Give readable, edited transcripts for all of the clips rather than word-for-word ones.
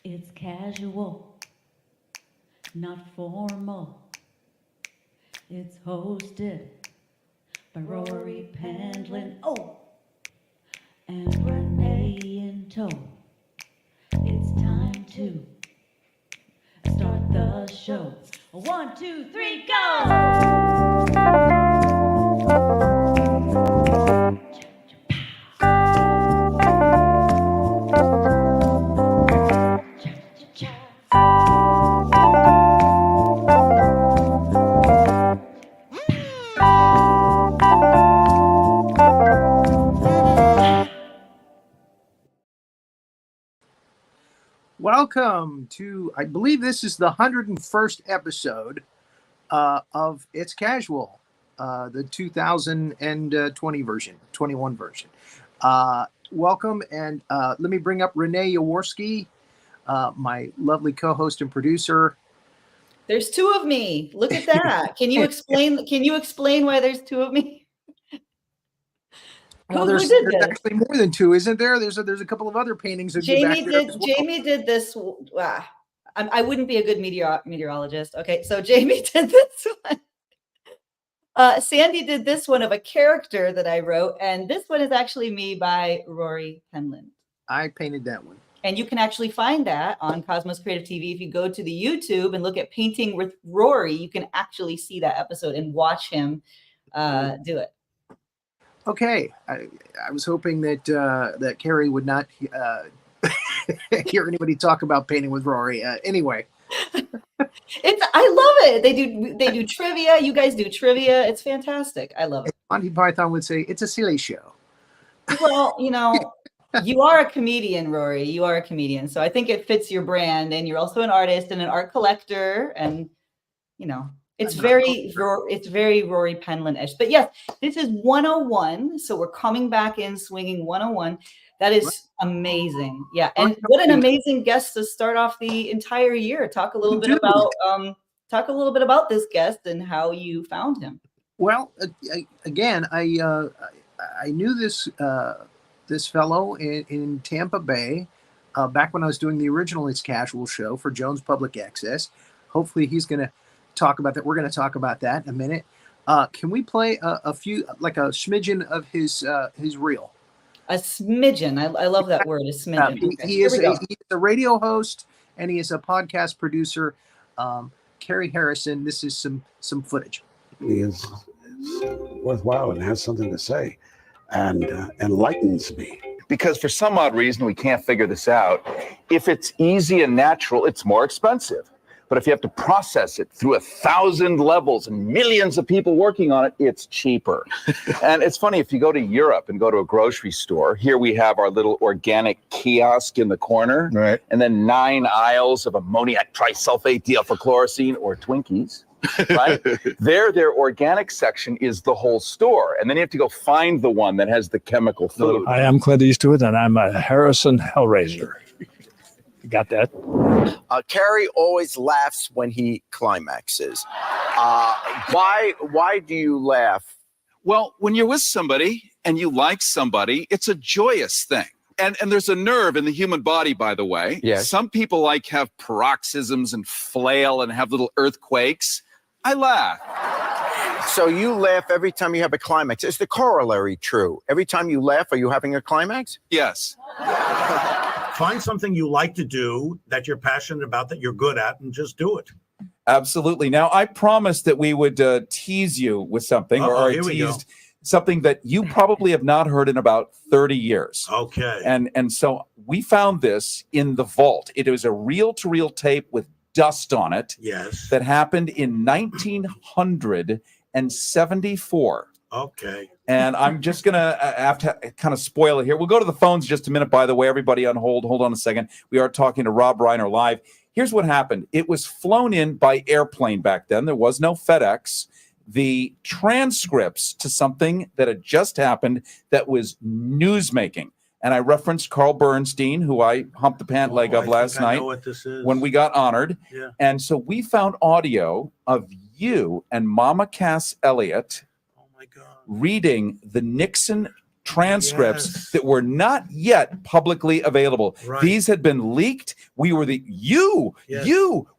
It's casual, not formal. It's hosted by Rory Pendlin, and Renee in tow. It's time to start the show. 1, 2, 3, go! Welcome to, I believe this is the 101st episode of It's Casual, the 2020 version, 21 version. Welcome, and let me bring up Renee Yaworski, my lovely co-host and producer. There's two of me. Look at that. Can you explain? Can you explain why there's two of me? Well, there's actually more than two, isn't there? There's a couple of other paintings of Jamie you back there as well. Jamie did this. I wouldn't be a good meteorologist. Okay, so Jamie did this one. Sandy did this one of a character that I wrote, and this one is actually me by Rory Pendlin. I painted that one. And you can actually find that on Cosmos Creative TV. If you go to the YouTube and look at Painting with Rory, you can actually see that episode and watch him do it. Okay, I was hoping that that Cary would not hear anybody talk about Painting with Rory. Anyway, I love it. They do trivia. You guys do trivia. It's fantastic. I love it. Monty Python would say it's a silly show. Well, you are a comedian, Rory. You are a comedian, so I think it fits your brand. And you're also an artist and an art collector, and it's very Rory Pendlin-ish. But yes, this is 101. So we're coming back in swinging 101. That is amazing. Yeah. And what an amazing guest to start off the entire year. Talk a little bit about this guest and how you found him. Well, I knew this fellow in Tampa Bay back when I was doing the original It's Casual show for Jones Public Access. Hopefully he's going to talk about that. We're going to talk about that in a minute. Can we play a few, like a smidgen of his reel? A smidgen. I love that word, a smidgen. He's a radio host and he is a podcast producer. Cary Harrison. This is some footage. He is worthwhile and has something to say and enlightens me. Because for some odd reason, we can't figure this out. If it's easy and natural, it's more expensive. But if you have to process it through 1,000 levels and millions of people working on it, it's cheaper. And it's funny, if you go to Europe and go to a grocery store, here we have our little organic kiosk in the corner, right? And then 9 aisles of ammoniac trisulfate, D-alpha-chloroquine, or Twinkies, right? Their organic section is the whole store. And then you have to go find the one that has the chemical food. I am Clint Eastwood, and I'm a Harrison Hellraiser. You got that? Cary always laughs when he climaxes. Why do you laugh? Well, when you're with somebody and you like somebody, it's a joyous thing. And there's a nerve in the human body, by the way. Yes. Some people have paroxysms and flail and have little earthquakes. I laugh. So you laugh every time you have a climax. Is the corollary true? Every time you laugh, are you having a climax? Yes. Find something you like to do that you're passionate about, that you're good at, and just do it. Absolutely. Now, I promised that we would tease you with something, or I teased something that you probably have not heard in about 30 years. Okay. And so we found this in the vault. It was a reel-to-reel tape with dust on it. Yes. That happened in 1974. Okay. And I'm just going to have to kind of spoil it here. We'll go to the phones just a minute, by the way. Everybody on hold. Hold on a second. We are talking to Rob Reiner live. Here's what happened. It was flown in by airplane back then. There was no FedEx. The transcripts to something that had just happened that was newsmaking. And I referenced Carl Bernstein, who I humped the pant leg of last night when we got honored. Yeah. And so we found audio of you and Mama Cass Elliott reading the Nixon transcripts that were not yet publicly available. Right. These had been leaked. We were you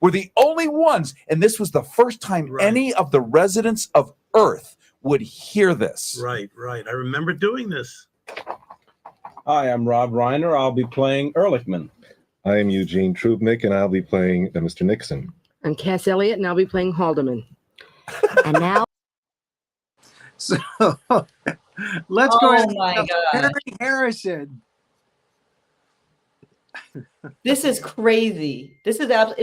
were the only ones. And this was the first time any of the residents of Earth would hear this. Right. I remember doing this. Hi, I'm Rob Reiner. I'll be playing Ehrlichman. I am Eugene Trubnik, and I'll be playing Mr. Nixon. I'm Cass Elliott, and I'll be playing Haldeman. And now... So let's go ahead Oh my and God. Cary Harrison. This is crazy. This is I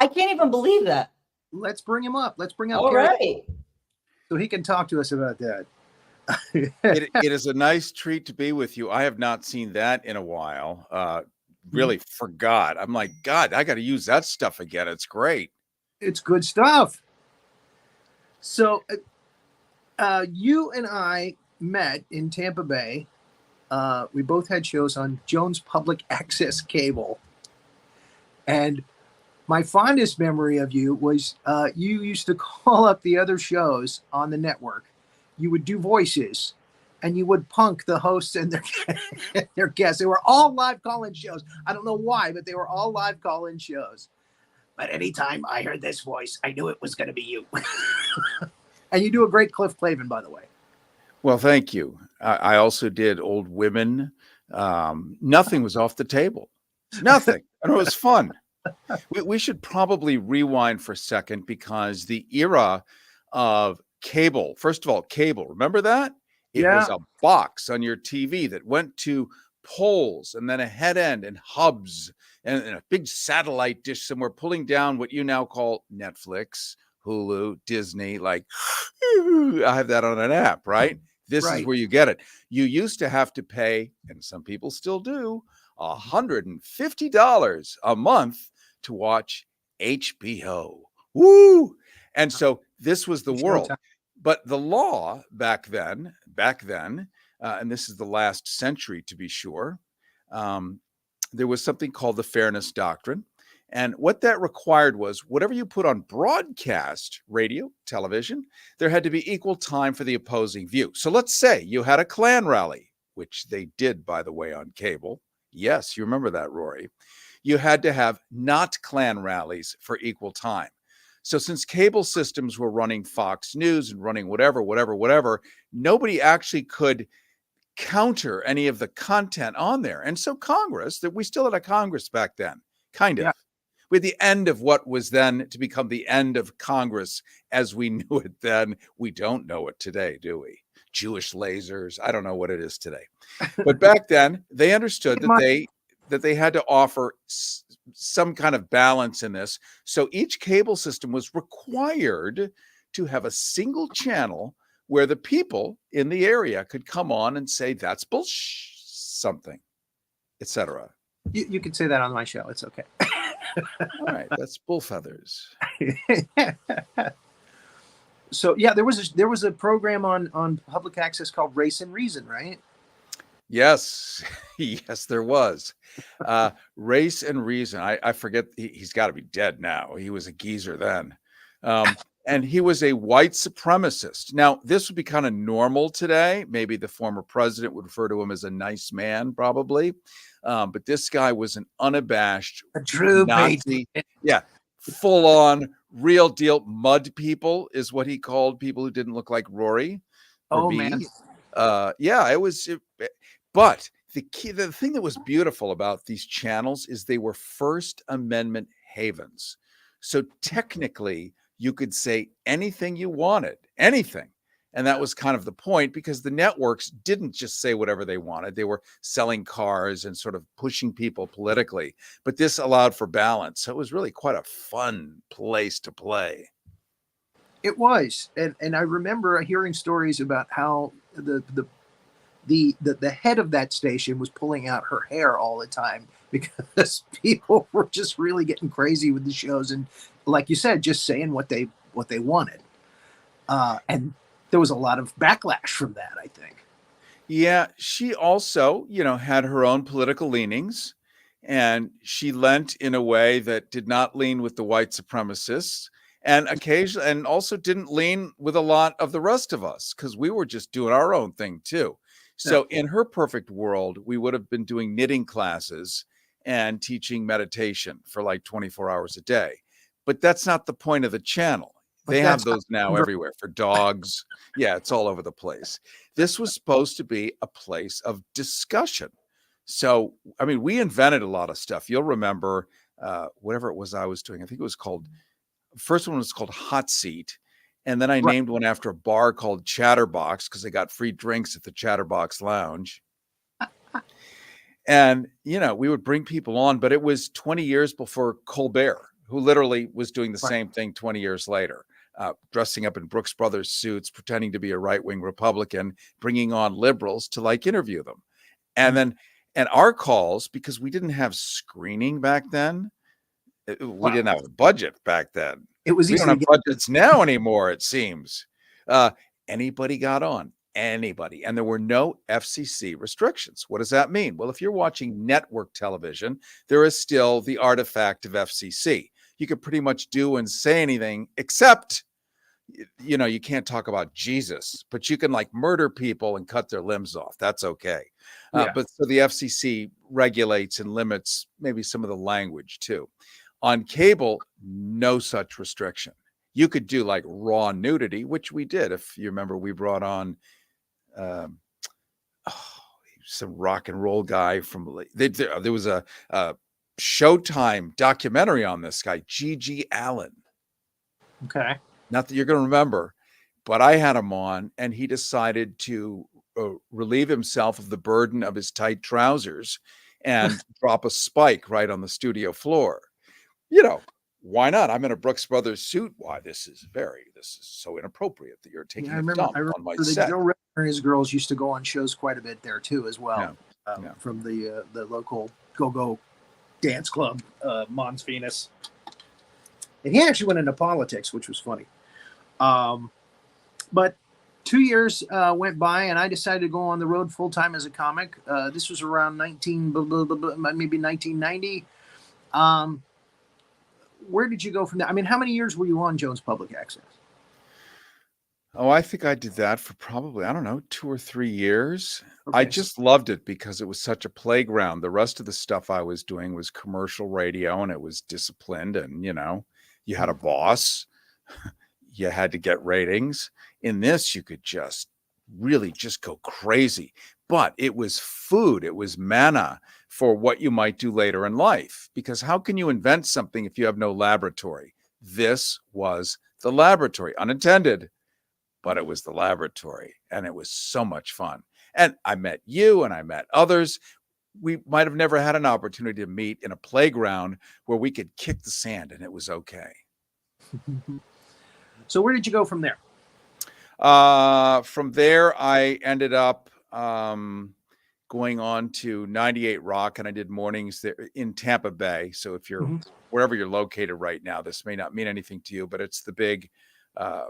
can't even believe that. Let's bring him up. Let's bring up All Cary right. so he can talk to us about that. It is a nice treat to be with you. I have not seen that in a while. Really forgot. I'm like, God, I got to use that stuff again. It's great. It's good stuff. So you and I met in Tampa Bay. We both had shows on Jones Public Access Cable. And my fondest memory of you was you used to call up the other shows on the network. You would do voices, and you would punk the hosts and their guests. They were all live call-in shows. I don't know why, but they were all live call-in shows. But anytime I heard this voice, I knew it was going to be you. And you do a great Cliff Clavin, by the way. Well, thank you. I also did Old Women. Nothing was off the table. Nothing. And it was fun. We should probably rewind for a second, because the era of cable, first of all, cable, remember that? It was a box on your TV that went to poles and then a head end and hubs and a big satellite dish somewhere pulling down what you now call Netflix, Hulu, Disney. Like, I have that on an app, right? This is where you get it. You used to have to pay, and some people still do, $150 a month to watch HBO. Woo! And so this was the world. But the law back then, and this is the last century to be sure, there was something called the Fairness Doctrine. And what that required was whatever you put on broadcast, radio, television, there had to be equal time for the opposing view. So let's say you had a Klan rally, which they did, by the way, on cable. Yes, you remember that, Rory. You had to have not Klan rallies for equal time. So since cable systems were running Fox News and running whatever, nobody actually could counter any of the content on there. And so Congress, that we still had a Congress back then, kind of. With the end of what was then to become the end of Congress as we knew it then. We don't know it today, do we? Jewish lasers. I don't know what it is today. But back then, they understood that they had to offer some kind of balance in this. So each cable system was required to have a single channel where the people in the area could come on and say, that's bullshit, something, etc. You can say that on my show. It's okay. All right, that's bull feathers. So yeah, there was a program on public access called Race and Reason, right? Yes, yes, there was. Race and Reason. I forget. He's got to be dead now. He was a geezer then. And he was a white supremacist. Now, this would be kind of normal today. Maybe the former president would refer to him as a nice man, probably. But this guy was an unabashed Nazi. Yeah, full on, real deal mud people is what he called people who didn't look like Rory. Oh, man. Yeah, it was. But the thing that was beautiful about these channels is they were First Amendment havens. So technically, you could say anything you wanted, anything. And that was kind of the point, because the networks didn't just say whatever they wanted. They were selling cars and sort of pushing people politically. But this allowed for balance. So it was really quite a fun place to play. It was. And I remember hearing stories about how the head of that station was pulling out her hair all the time because people were just really getting crazy with the shows. And like you said, just saying what they wanted. And there was a lot of backlash from that, I think. Yeah, she also, had her own political leanings, and she lent in a way that did not lean with the white supremacists, and occasionally, and also didn't lean with a lot of the rest of us, because we were just doing our own thing too. So in her perfect world, we would have been doing knitting classes and teaching meditation for like 24 hours a day. But that's not the point of the channel. They have those now everywhere for dogs. Yeah, it's all over the place. This was supposed to be a place of discussion. So, I mean, we invented a lot of stuff. You'll remember whatever it was I was doing. I think it was called, first one was called Hot Seat. And then I named one after a bar called Chatterbox because I got free drinks at the Chatterbox Lounge. And, you know, we would bring people on, but it was 20 years before Colbert, who literally was doing the same thing 20 years later, dressing up in Brooks Brothers suits, pretending to be a right-wing Republican, bringing on liberals to like interview them. And then, and our calls, because we didn't have screening back then, we didn't have a budget back then. We don't have budgets now anymore, it seems. Anybody got on. Anybody. And there were no FCC restrictions. What does that mean? Well, if you're watching network television, there is still the artifact of FCC. You could pretty much do and say anything except, you know, you can't talk about Jesus, but you can like murder people and cut their limbs off. That's okay. But so the FCC regulates and limits maybe some of the language too. On cable, no such restriction. You could do like raw nudity, which we did. If you remember, we brought on some rock and roll guy from, there was a Showtime documentary on this guy, G.G. Allen. Okay. Not that you're going to remember, but I had him on and he decided to relieve himself of the burden of his tight trousers and drop a spike right on the studio floor. You know, why not? I'm in a Brooks Brothers suit. Why, this is so inappropriate that you're taking a dump on my set. Joe Ritter and his girls used to go on shows quite a bit there too, as well. From the local go-go dance club, Mons Venus. And he actually went into politics, which was funny. But 2 years went by, and I decided to go on the road full-time as a comic. This was around maybe 1990. Where did you go from there? I mean, how many years were you on Jones Public Access? Oh, I think I did that for probably, I don't know, 2 or 3 years. Okay. I just loved it because it was such a playground. The rest of the stuff I was doing was commercial radio, and it was disciplined, and, you know, you had a boss. You had to get ratings. In this, you could just really just go crazy. But it was food. It was manna for what you might do later in life. Because how can you invent something if you have no laboratory? This was the laboratory, unintended, but it was the laboratory. And it was so much fun. And I met you and I met others. We might have never had an opportunity to meet in a playground where we could kick the sand and it was okay. So where did you go from there? From there, I ended up going on to 98 Rock, and I did mornings there in Tampa Bay. So if you're wherever you're located right now, this may not mean anything to you, but it's the big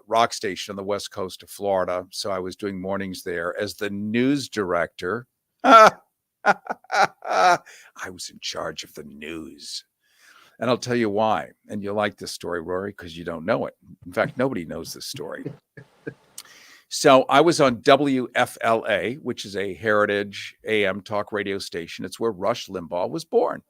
rock station on the west coast of Florida. So I was doing mornings there as the news director. I was in charge of the news. And I'll tell you why. And you'll like this story, Rory, because you don't know it. In fact, nobody knows this story. So I was on WFLA, which is a heritage AM talk radio station. It's where Rush Limbaugh was born.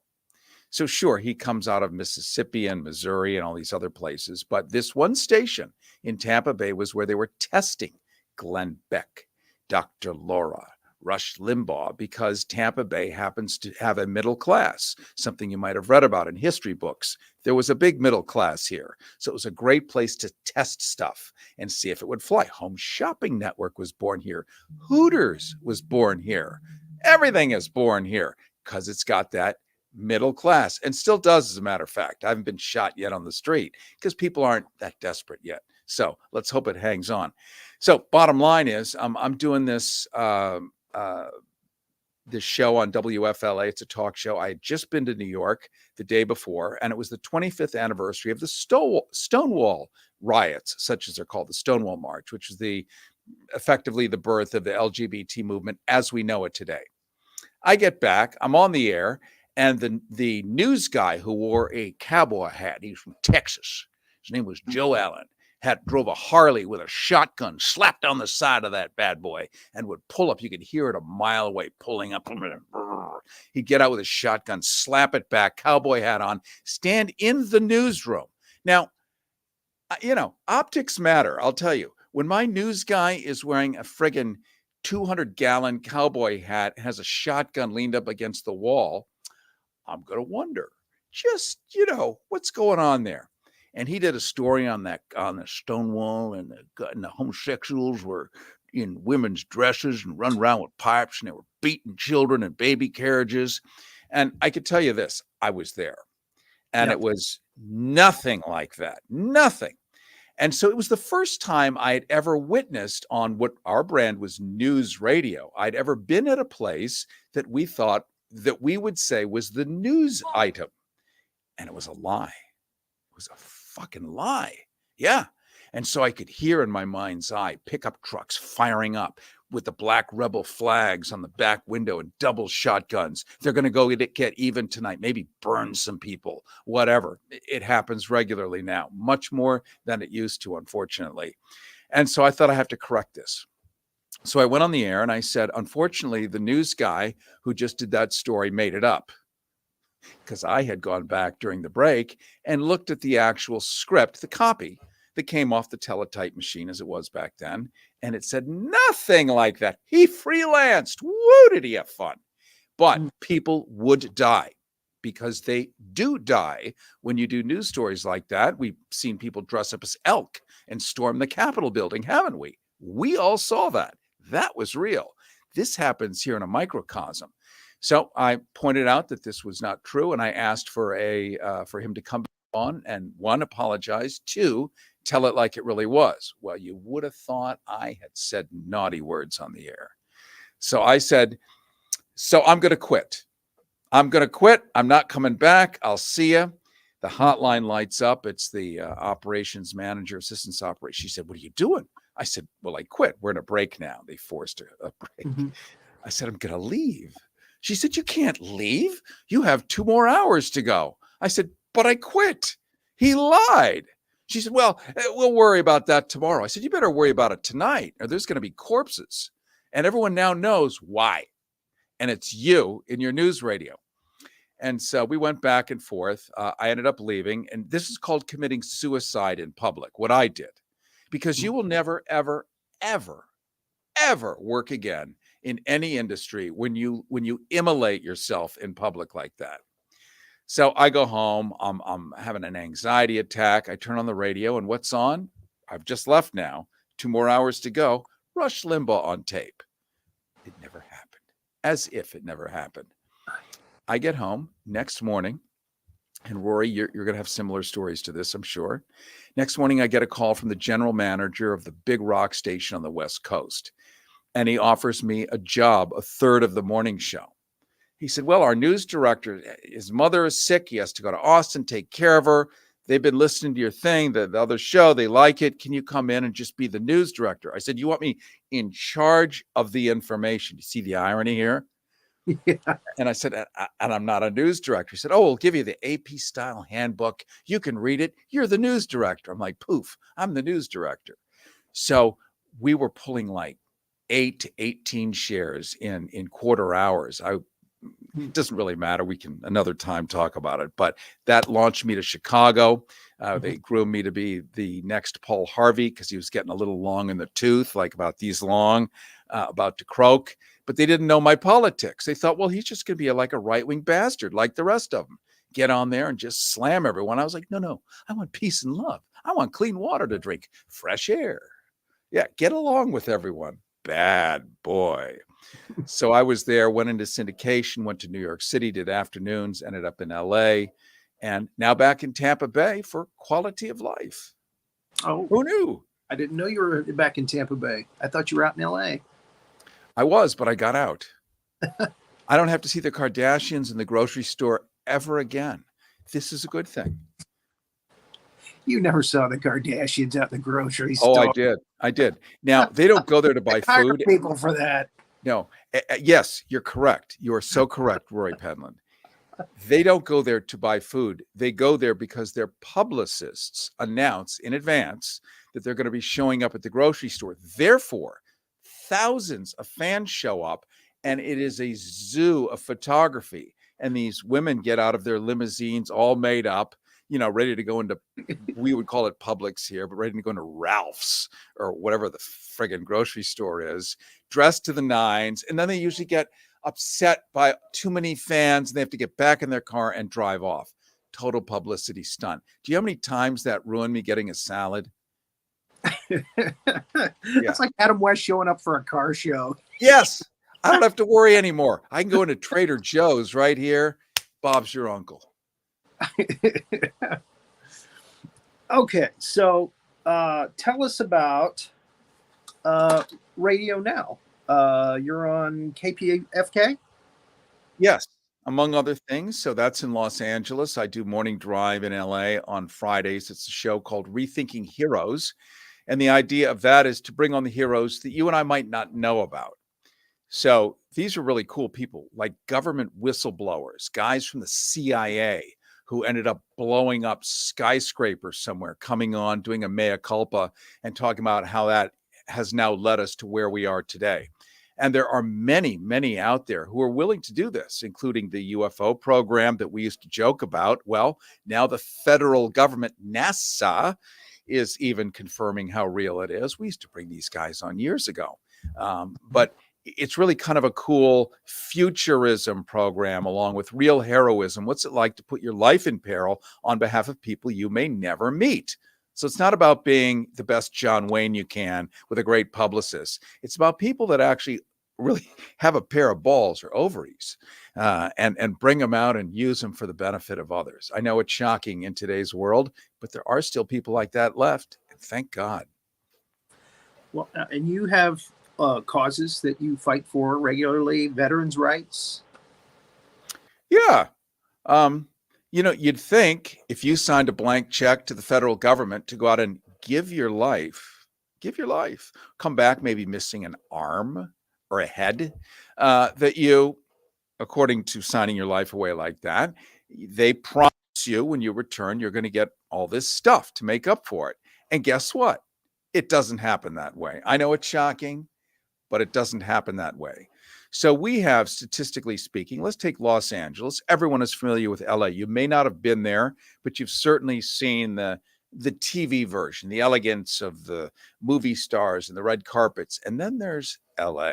So sure, he comes out of Mississippi and Missouri and all these other places. But this one station in Tampa Bay was where they were testing Glenn Beck, Dr. Laura, Rush Limbaugh, because Tampa Bay happens to have a middle class, something you might have read about in history books. There was a big middle class here. So it was a great place to test stuff and see if it would fly. Home Shopping Network was born here. Hooters was born here. Everything is born here because it's got that middle class and still does, as a matter of fact. I haven't been shot yet on the street because people aren't that desperate yet. So let's hope it hangs on. So bottom line is I'm doing this this show on WFLA. It's a talk show. I had just been to New York the day before, and it was the 25th anniversary of the Stonewall riots, such as they're called, the Stonewall March, which is effectively the birth of the LGBT movement as we know it today. I get back, I'm on the air, and the news guy who wore a cowboy hat, he's from Texas, his name was Joe Allen, drove a Harley with a shotgun slapped down the side of that bad boy and would pull up. You could hear it a mile away pulling up. He'd get out with his shotgun, slap it back, cowboy hat on, stand in the newsroom. Now, optics matter. I'll tell you, when my news guy is wearing a friggin' 200-gallon cowboy hat, has a shotgun leaned up against the wall, I'm going to wonder just, what's going on there? And he did a story on the Stonewall, and the homosexuals were in women's dresses and run around with pipes, and they were beating children in baby carriages. And I could tell you this, I was there, and it was nothing like that, nothing. And so it was the first time I had ever witnessed on what our brand was news radio. I'd ever been at a place that we thought that we would say was the news item. And it was a lie. It was a fucking lie. Yeah. And so I could hear in my mind's eye pickup trucks firing up with the black rebel flags on the back window and double shotguns. They're going to go get even tonight, maybe burn some people, whatever. It happens regularly now, much more than it used to, unfortunately. And so I thought I have to correct this. So I went on the air and I said, unfortunately, the news guy who just did that story made it up, because I had gone back during the break and looked at the actual script, the copy that came off the teletype machine as it was back then. And it said nothing like that. He freelanced. Woo, did he have fun? But people would die, because they do die when you do news stories like that. We've seen people dress up as elk and storm the Capitol building, haven't we? We all saw that. That was real. This happens here in a microcosm. So I pointed out that this was not true, and I asked for him to come on and, one, apologize, two, tell it like it really was. Well, you would have thought I had said naughty words on the air. So I said, so I'm going to quit. I'm going to quit. I'm not coming back. I'll see you. The hotline lights up. It's the operations manager, assistance operations. She said, what are you doing? I said, well, I quit. We're in a break now. They forced a break. Mm-hmm. I said, I'm going to leave. She said, you can't leave. You have 2 more hours to go. I said, but I quit. He lied. She said, well, we'll worry about that tomorrow. I said, you better worry about it tonight, or there's going to be corpses. And everyone now knows why. And it's you in your news radio. And so we went back and forth. I ended up leaving. And this is called committing suicide in public, what I did. Because you will never, ever, ever, ever work again in any industry when you immolate yourself in public like that. So I go home. I'm having an anxiety attack. I turn on the radio, and what's on? I've just left now. 2 more hours to go. Rush Limbaugh on tape. It never happened. As if it never happened. I get home next morning, and Rory, you're going to have similar stories to this, I'm sure. Next morning, I get a call from the general manager of the big rock station on the West Coast, and he offers me a job, a third of the morning show. He said, well, our news director, his mother is sick. He has to go to Austin, take care of her. They've been listening to your thing, the other show. They like it. Can you come in and just be the news director? I said, you want me in charge of the information? You see the irony here? Yeah. And I said, and I'm not a news director. He said, oh, we'll give you the AP style handbook. You can read it. You're the news director. I'm like, poof, I'm the news director. So we were pulling like 8 to 18 shares in quarter hours. It doesn't really matter. We can another time talk about it. But that launched me to Chicago. They groomed me to be the next Paul Harvey because he was getting a little long in the tooth, like about these long, about to croak. But they didn't know my politics. They thought, well, he's just going to be like a right-wing bastard like the rest of them. Get on there and just slam everyone. I was like, no, I want peace and love. I want clean water to drink, fresh air. Yeah, get along with everyone. Bad boy. So I was there, went into syndication, went to New York City, did afternoons, ended up in LA, and now back in Tampa Bay for quality of life. Oh, who knew? I didn't know you were back in Tampa Bay. I thought you were out in LA. I was, but I got out. I don't have to see the Kardashians in the grocery store ever again. This is a good thing. You never saw the Kardashians out in the grocery store. Oh, I did. Now, they don't go there to buy food. People for that. No. Yes, you're correct. You are so correct, Rory Penland. They don't go there to buy food. They go there because their publicists announce in advance that they're going to be showing up at the grocery store. Therefore, thousands of fans show up, and it is a zoo of photography. And these women get out of their limousines all made up, ready to go into, we would call it Publix here, but ready to go into Ralph's or whatever the friggin' grocery store is, dressed to the nines. And then they usually get upset by too many fans and they have to get back in their car and drive off. Total publicity stunt. Do you know how many times that ruined me getting a salad? It's like Adam West showing up for a car show. Yes. I don't have to worry anymore. I can go into Trader Joe's right here. Bob's your uncle. Okay. So tell us about radio now. You're on KPFK? Yes, among other things. So that's in Los Angeles. I do morning drive in LA on Fridays. It's a show called Rethinking Heroes. And the idea of that is to bring on the heroes that you and I might not know about. So these are really cool people, like government whistleblowers, guys from the CIA who ended up blowing up skyscrapers somewhere, coming on, doing a mea culpa and talking about how that has now led us to where we are today. And there are many, many out there who are willing to do this, including the UFO program that we used to joke about. Well, now the federal government, NASA, is even confirming how real it is. We used to bring these guys on years ago. But it's really kind of a cool futurism program along with real heroism. What's it like to put your life in peril on behalf of people you may never meet? So it's not about being the best John Wayne you can with a great publicist. It's about people that actually really have a pair of balls or ovaries and bring them out and use them for the benefit of others. I know it's shocking in today's world, but there are still people like that left. And thank God. Well, and you have causes that you fight for regularly, veterans' rights. Yeah. You'd think if you signed a blank check to the federal government to go out and give your life, come back maybe missing an arm or a head, that you, according to signing your life away like that, they promise you when you return, you're going to get all this stuff to make up for it. And guess what? It doesn't happen that way. I know it's shocking, but it doesn't happen that way. So we have, statistically speaking, let's take Los Angeles. Everyone is familiar with LA. You may not have been there, but you've certainly seen the TV version, the elegance of the movie stars and the red carpets. And then there's LA,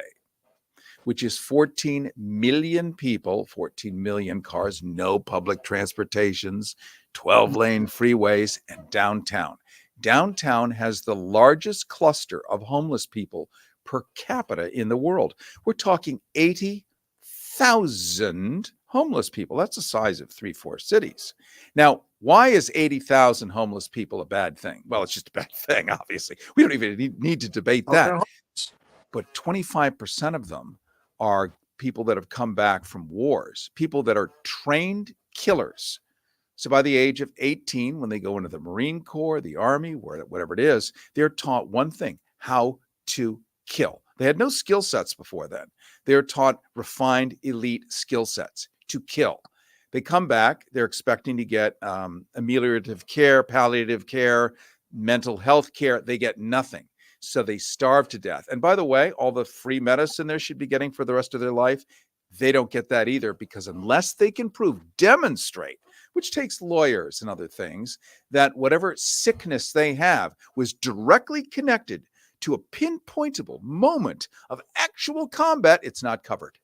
which is 14 million people, 14 million cars, no public transportations, 12-lane freeways, and downtown. Downtown has the largest cluster of homeless people per capita in the world. We're talking 80,000 homeless people. That's the size of 3-4 cities. Now, why is 80,000 homeless people a bad thing? Well, it's just a bad thing, obviously. We don't even need to debate that. But 25% of them are people that have come back from wars, people that are trained killers. So by the age of 18, when they go into the Marine Corps, the Army, whatever it is, they're taught one thing: how to kill. They had no skill sets before then. They're taught refined elite skill sets to kill. They come back, they're expecting to get ameliorative care, palliative care, mental health care. They get nothing. So they starve to death. And by the way, all the free medicine they should be getting for the rest of their life, they don't get that either, because unless they can demonstrate, which takes lawyers and other things, that whatever sickness they have was directly connected to a pinpointable moment of actual combat, it's not covered,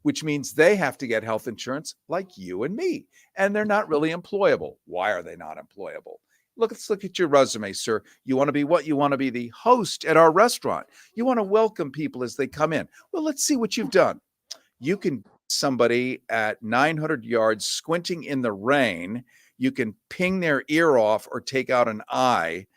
which means they have to get health insurance like you and me, and they're not really employable. Why are they not employable? Let's look at your resume, sir. You want to be what? You want to be the host at our restaurant. You want to welcome people as they come in. Well, let's see what you've done. You can somebody at 900 yards squinting in the rain. You can ping their ear off or take out an eye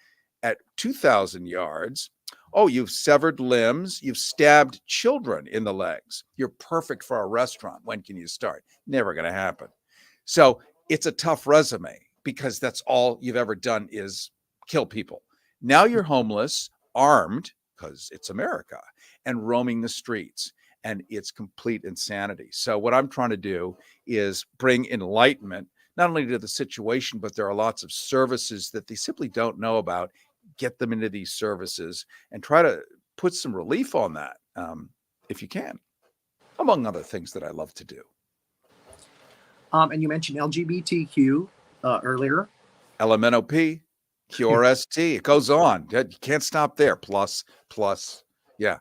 at 2,000 yards. Oh, you've severed limbs. You've stabbed children in the legs. You're perfect for our restaurant. When can you start? Never going to happen. So it's a tough resume, because that's all you've ever done is kill people. Now you're homeless, armed, because it's America, and roaming the streets. And it's complete insanity. So what I'm trying to do is bring enlightenment, not only to the situation, but there are lots of services that they simply don't know about. get them into these services and try to put some relief on that if you can, among other things that I love to do. And you mentioned LGBTQ earlier. LMNOP, QRST, it goes on. You can't stop there. Plus. Yeah.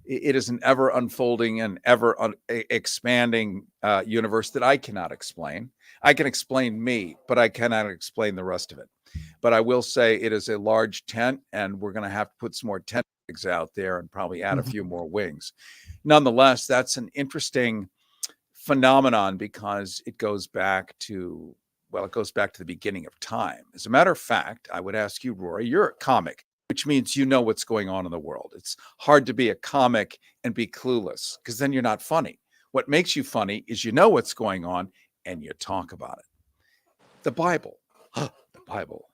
It is an ever unfolding and ever expanding universe that I cannot explain. I can explain me, but I cannot explain the rest of it. But I will say it is a large tent, and we're going to have to put some more tent legs out there and probably add a few more wings. Nonetheless, that's an interesting phenomenon because it goes back to the beginning of time. As a matter of fact, I would ask you, Rory, you're a comic, which means you know what's going on in the world. It's hard to be a comic and be clueless because then you're not funny. What makes you funny is you know what's going on and you talk about it. The Bible. The Bible.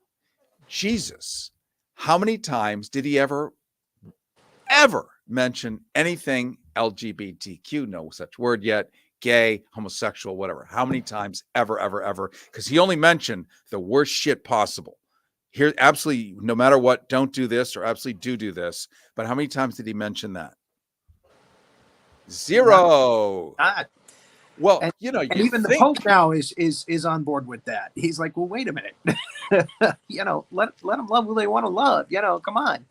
Jesus. How many times did he ever mention anything LGBTQ? No such word yet. Gay, homosexual, whatever. How many times ever? Because he only mentioned the worst shit possible. Here, absolutely, no matter what, don't do this, or absolutely do this. But how many times did he mention that? Zero. Not. Well, and even the Pope now is on board with that. He's like, well, wait a minute. Let them love who they want to love. Come on.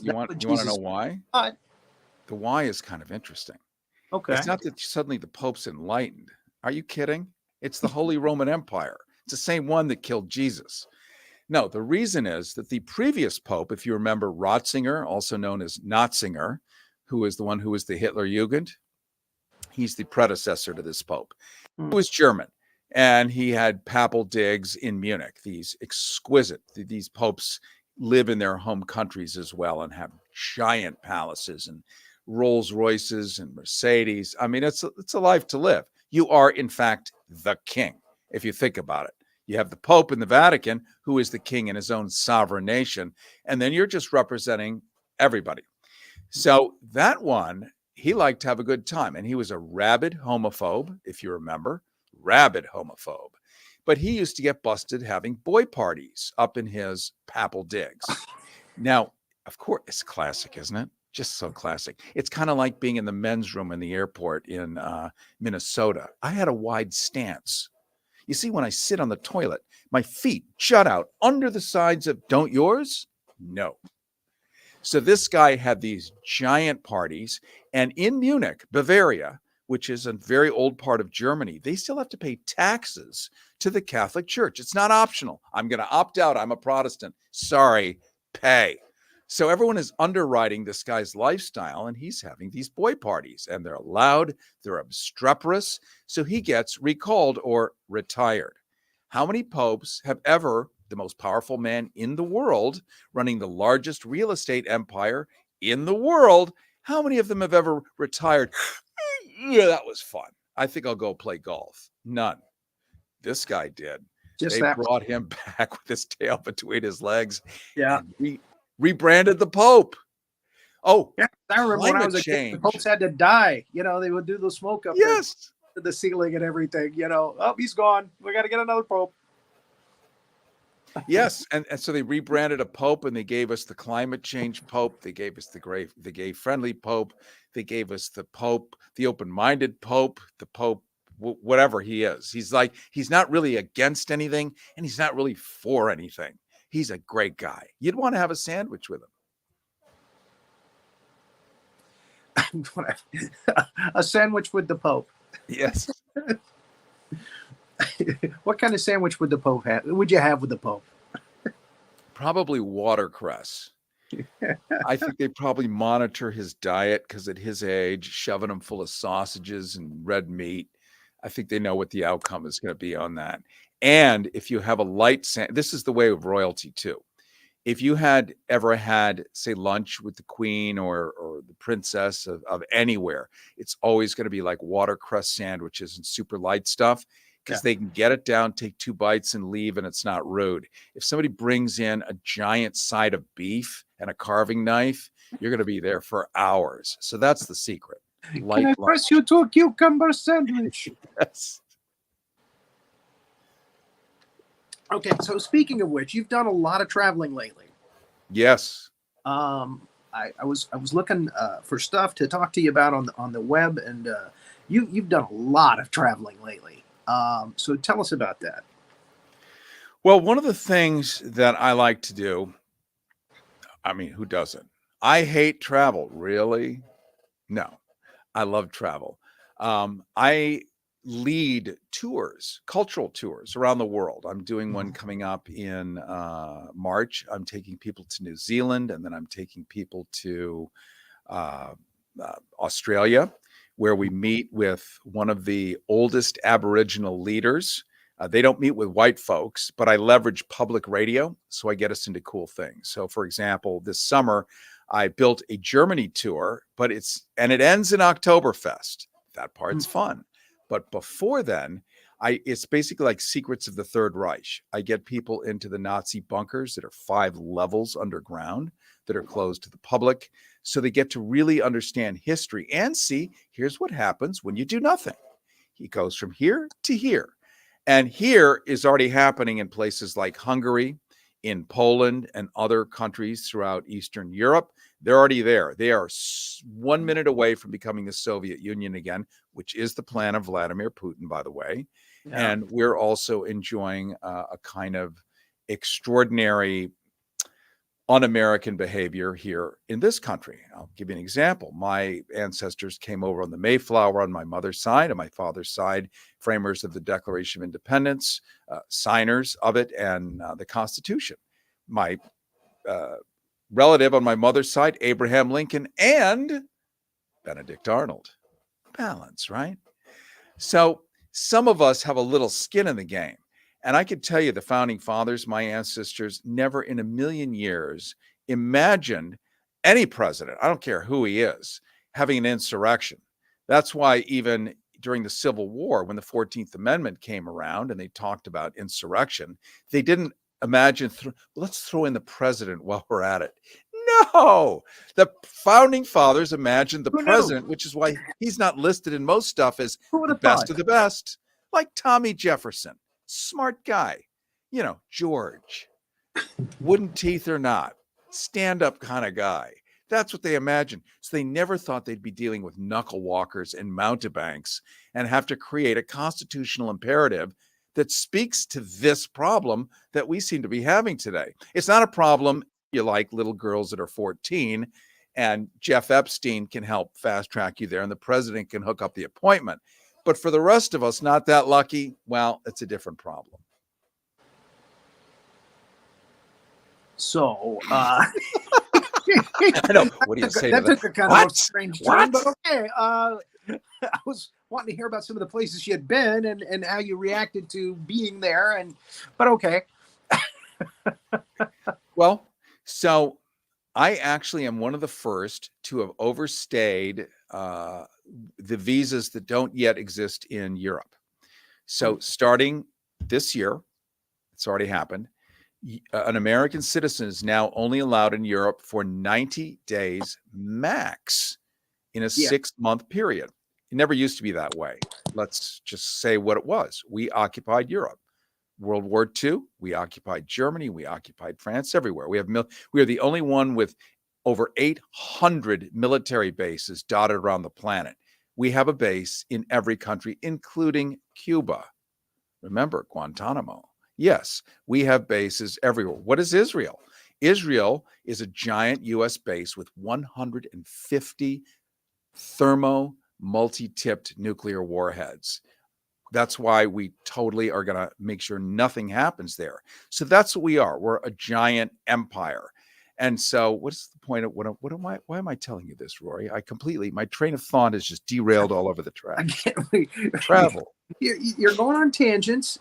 You want to know why? The why is kind of interesting. Okay. It's not that suddenly the Pope's enlightened. Are you kidding? It's the Holy Roman Empire. It's the same one that killed Jesus. No, the reason is that the previous Pope, if you remember Ratzinger, also known as Notzinger, who is the one who was the Hitler Jugend, he's the predecessor to this Pope. He was German, and he had papal digs in Munich. These popes live in their home countries as well and have giant palaces and Rolls Royces and Mercedes. I mean, it's a life to live. You are, in fact, the king, if you think about it. You have the Pope in the Vatican, who is the king in his own sovereign nation, and then you're just representing everybody. So that one, he liked to have a good time, and he was a rabid homophobe, if you remember, rabid homophobe. But he used to get busted having boy parties up in his papal digs. Now, of course, it's classic, isn't it? Just so classic. It's kind of like being in the men's room in the airport in Minnesota. I had a wide stance. You see, when I sit on the toilet, my feet jut out under the sides of, don't yours? No. So this guy had these giant parties, and in Munich, Bavaria, which is a very old part of Germany, they still have to pay taxes to the Catholic Church. It's not optional. I'm going to opt out. I'm a Protestant. Sorry, pay. So everyone is underwriting this guy's lifestyle, and he's having these boy parties, and they're loud, they're obstreperous, so he gets recalled or retired. How many popes have ever, the most powerful man in the world, running the largest real estate empire in the world, how many of them have ever retired? Yeah, that was fun. I think I'll go play golf. None. This guy did. They brought him back with his tail between his legs. Yeah. Rebranded the Pope. Oh, yeah. I remember when I was a kid, the popes had to die. They would do the smoke up there to the ceiling and everything. Oh, he's gone. We got to get another Pope. Yes, and so they rebranded a Pope, and they gave us the climate change Pope. They gave us the gay friendly Pope. They gave us the Pope, the open-minded Pope, the Pope, whatever he is. He's not really against anything, and he's not really for anything. He's a great guy. You'd want to have a sandwich with him. A sandwich with the Pope. Yes. What kind of sandwich would you have with the Pope? Probably watercress. I think they probably monitor his diet because at his age, shoving him full of sausages and red meat, I think they know what the outcome is going to be on that. And if you have a light this is the way of royalty too. If you had ever had, say, lunch with the Queen or the princess of anywhere, it's always going to be like watercress sandwiches and super light stuff because they can get it down, take 2 bites and leave, and it's not rude. If somebody brings in a giant side of beef and a carving knife, you're going to be there for hours. So that's the secret. Can I press you to a cucumber sandwich? Yes. Okay, so speaking of which, you've done a lot of traveling lately. Yes. I was looking for stuff to talk to you about on the web, and you've done a lot of traveling lately. So tell us about that. Well, one of the things that I like to do, I mean, who doesn't? I hate travel. Really? No, I love travel. I lead tours, cultural tours around the world. I'm doing one coming up in March. I'm taking people to New Zealand, and then I'm taking people to uh, Australia, where we meet with one of the oldest Aboriginal leaders. They don't meet with white folks, but I leverage public radio, so I get us into cool things. So, for example, this summer, I built a Germany tour, but it ends in Oktoberfest. That part's fun. But before then, it's basically like Secrets of the Third Reich. I get people into the Nazi bunkers that are 5 levels underground that are closed to the public, so they get to really understand history and see, here's what happens when you do nothing. He goes from here to here. And here is already happening in places like Hungary, in Poland, and other countries throughout Eastern Europe. They're already there. They are 1 minute away from becoming the Soviet Union again, which is the plan of Vladimir Putin, by the way. Yeah. And we're also enjoying a kind of extraordinary un-American behavior here in this country. I'll give you an example. My ancestors came over on the Mayflower on my mother's side, on my father's side, framers of the Declaration of Independence, signers of it, and the Constitution. My relative on my mother's side, Abraham Lincoln, and Benedict Arnold. Balance, right? So some of us have a little skin in the game. And I could tell you the founding fathers, my ancestors, never in a million years imagined any president, I don't care who he is, having an insurrection. That's why even during the Civil War, when the 14th Amendment came around and they talked about insurrection, they didn't imagine, let's throw in the president while we're at it. No, the founding fathers imagined the president, which is why he's not listed in most stuff as the best of the best, like Tommy Jefferson. Smart guy, George, wooden teeth or not, stand-up kind of guy. That's what they imagined. So they never thought they'd be dealing with knuckle walkers and mountebanks and have to create a constitutional imperative that speaks to this problem that we seem to be having today. It's not a problem you like little girls that are 14, and Jeff Epstein can help fast track you there, and the president can hook up the appointment. But for the rest of us, not that lucky, well, it's a different problem. So, I know. What do you say that to that? took a kind of strange turn, but okay. I was wanting to hear about some of the places you had been and how you reacted to being there, but okay. Well, so I actually am one of the first to have overstayed the visas that don't yet exist in Europe. So starting this year, it's already happened, an American citizen is now only allowed in Europe for 90 days max in a 6-month period. It never used to be that way. Let's just say what it was. We occupied Europe. World War II, we occupied Germany, we occupied France, everywhere. We are the only one with over 800 military bases dotted around the planet. We have a base in every country, including Cuba. Remember, Guantanamo. Yes, we have bases everywhere. What is Israel? Israel is a giant U.S. base with 150 thermo multi-tipped nuclear warheads. That's why we totally are going to make sure nothing happens there. So that's what we are. We're a giant empire. And so what's the point of why am I telling you this, Rory? My train of thought is just derailed all over the track. Travel. You're going on tangents.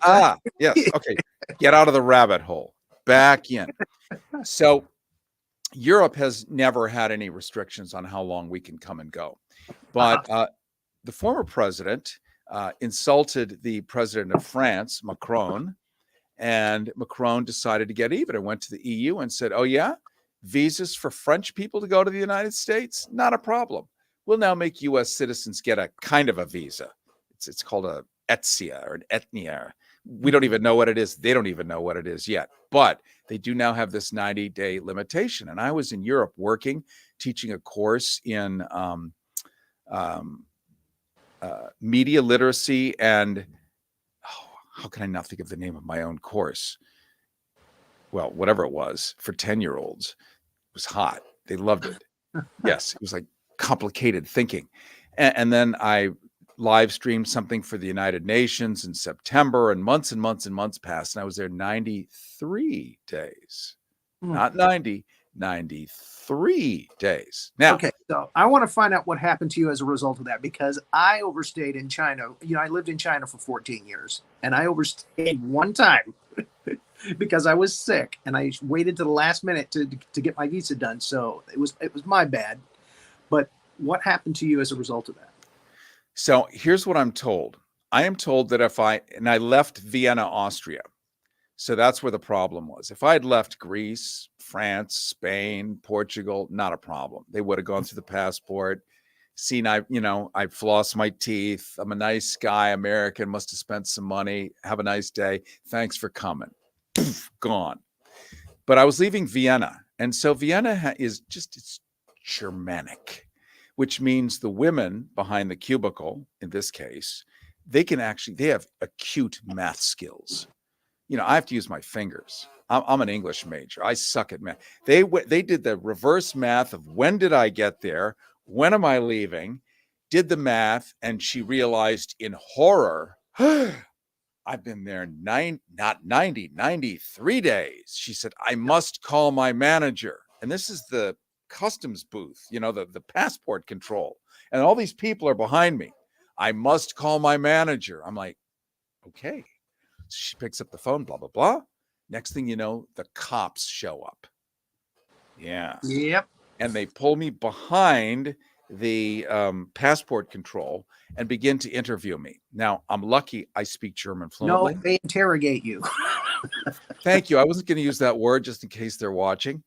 Yes. Okay. Get out of the rabbit hole. Back in. So Europe has never had any restrictions on how long we can come and go. But the former president insulted the president of France, Macron, and Macron decided to get even and went to the EU and said, oh, yeah, visas for French people to go to the United States? Not a problem. We'll now make U.S. citizens get a kind of a visa. it's called a etsia or an etnia. We don't even know what it is. They don't even know what it is yet. But they do now have this 90-day limitation. And I was in Europe working, teaching a course in media literacy and how can I not think of the name of my own course? Well, whatever it was for 10-year-olds. It was hot. They loved it. Yes, it was like complicated thinking. And then I live streamed something for the United Nations in September, and months and months and months passed. And I was there 93 days, not 90, 93 days. Now, okay, so I want to find out what happened to you as a result of that, because I overstayed in China. You know, I lived in China for 14 years, and I overstayed one time because I was sick, and I waited to the last minute to get my visa done. So it was my bad. But what happened to you as a result of that? So here's what I'm told. I am told that I left Vienna, Austria. So that's where the problem was. If I had left Greece, France, Spain, Portugal, not a problem. They would have gone through the passport, seen I floss my teeth. I'm a nice guy, American, must have spent some money. Have a nice day. Thanks for coming. Poof, gone. But I was leaving Vienna. And so Vienna it's Germanic, which means the women behind the cubicle, in this case, they have acute math skills. You know, I have to use my fingers. I'm an English major. I suck at math. They did the reverse math of when did I get there? When am I leaving? Did the math, and she realized in horror, I've been there 93 days. She said, I must call my manager. And this is the customs booth, the passport control. And all these people are behind me. I must call my manager. I'm like, okay. So she picks up the phone, blah, blah, blah. Next thing you know, the cops show up. Yeah. Yep. And they pull me behind the passport control and begin to interview me. Now, I'm lucky I speak German fluently. No, they interrogate you. Thank you. I wasn't going to use that word just in case they're watching.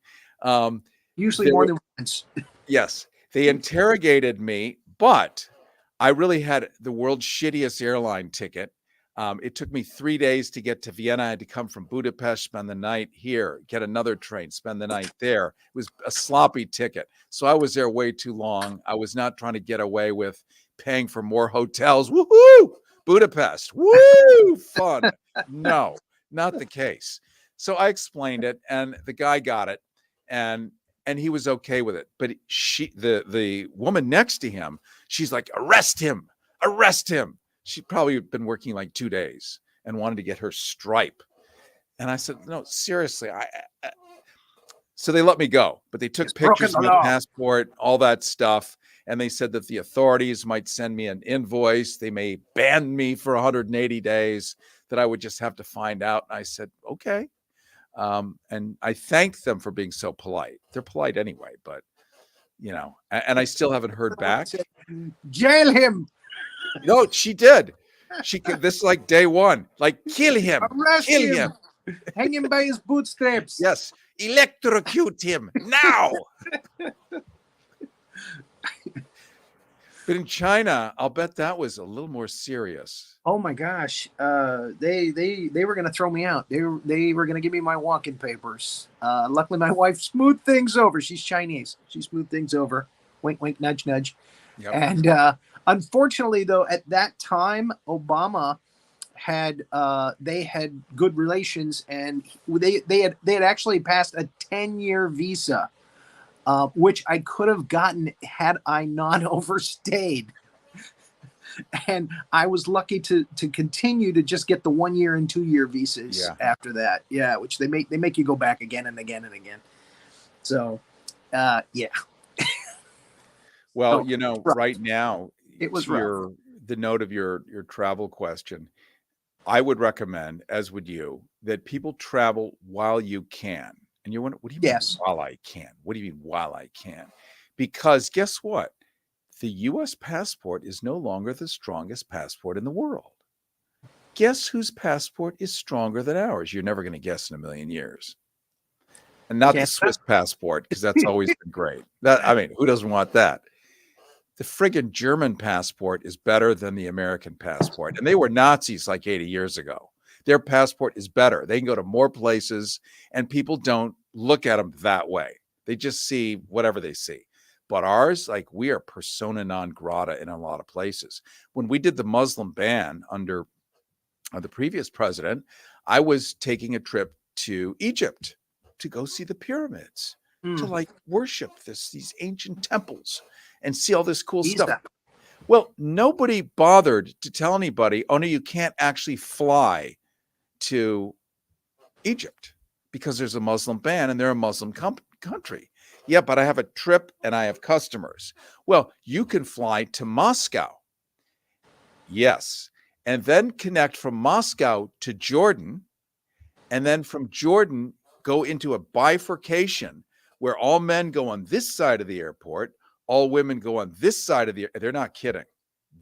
Usually more than once. Yes. They interrogated me, but I really had the world's shittiest airline ticket. It took me 3 days to get to Vienna. I had to come from Budapest, spend the night here, get another train, spend the night there. It was a sloppy ticket. So I was there way too long. I was not trying to get away with paying for more hotels. Woohoo! Budapest. Woo! Fun. No, not the case. So I explained it, and the guy got it, and he was okay with it. But the woman next to him, she's like, arrest him, arrest him. She'd probably been working like 2 days and wanted to get her stripe. And I said, no, seriously. So they let me go, but they took pictures of my passport, all that stuff. And they said that the authorities might send me an invoice. They may ban me for 180 days, that I would just have to find out. And I said, okay. And I thanked them for being so polite. They're polite anyway, but and I still haven't heard back. Jail him. No, she did. This is like day one. Like, kill him. Arrest him. Hang him by his bootstraps. Yes. Electrocute him now. But in China, I'll bet that was a little more serious. Oh my gosh. They were going to throw me out. They were going to give me my walk-in papers. Luckily, my wife smoothed things over. She's Chinese. She smoothed things over. Wink, wink, nudge, nudge. Yep. And unfortunately, though, at that time, Obama had good relations, and they had actually passed a 10-year visa, which I could have gotten had I not overstayed. And I was lucky to continue to just get the 1 year and 2 year visas after that. Yeah, which they make you go back again and again and again. So, yeah. Well, right now, it was the note of your travel question. I would recommend, as would you, that people travel while you can. And you wonder, what do you mean while I can? What do you mean while I can? Because guess what? The U.S. passport is no longer the strongest passport in the world. Guess whose passport is stronger than ours? You're never going to guess in a million years. And not the Swiss passport, because that's always been great. Who doesn't want that? the friggin' German passport is better than the American passport. And they were Nazis like 80 years ago. Their passport is better. They can go to more places, and people don't look at them that way. They just see whatever they see. But ours, like, we are persona non grata in a lot of places. When we did the Muslim ban under the previous president, I was taking a trip to Egypt to go see the pyramids, to like worship these ancient temples and see all this cool stuff. Well, nobody bothered to tell anybody, oh no, you can't actually fly to Egypt because there's a Muslim ban and they're a Muslim country. Yeah, but I have a trip and I have customers. Well, you can fly to Moscow. Yes. And then connect from Moscow to Jordan. And then from Jordan, go into a bifurcation where all men go on this side of the airport, all women go on this side of the airport. They're not kidding.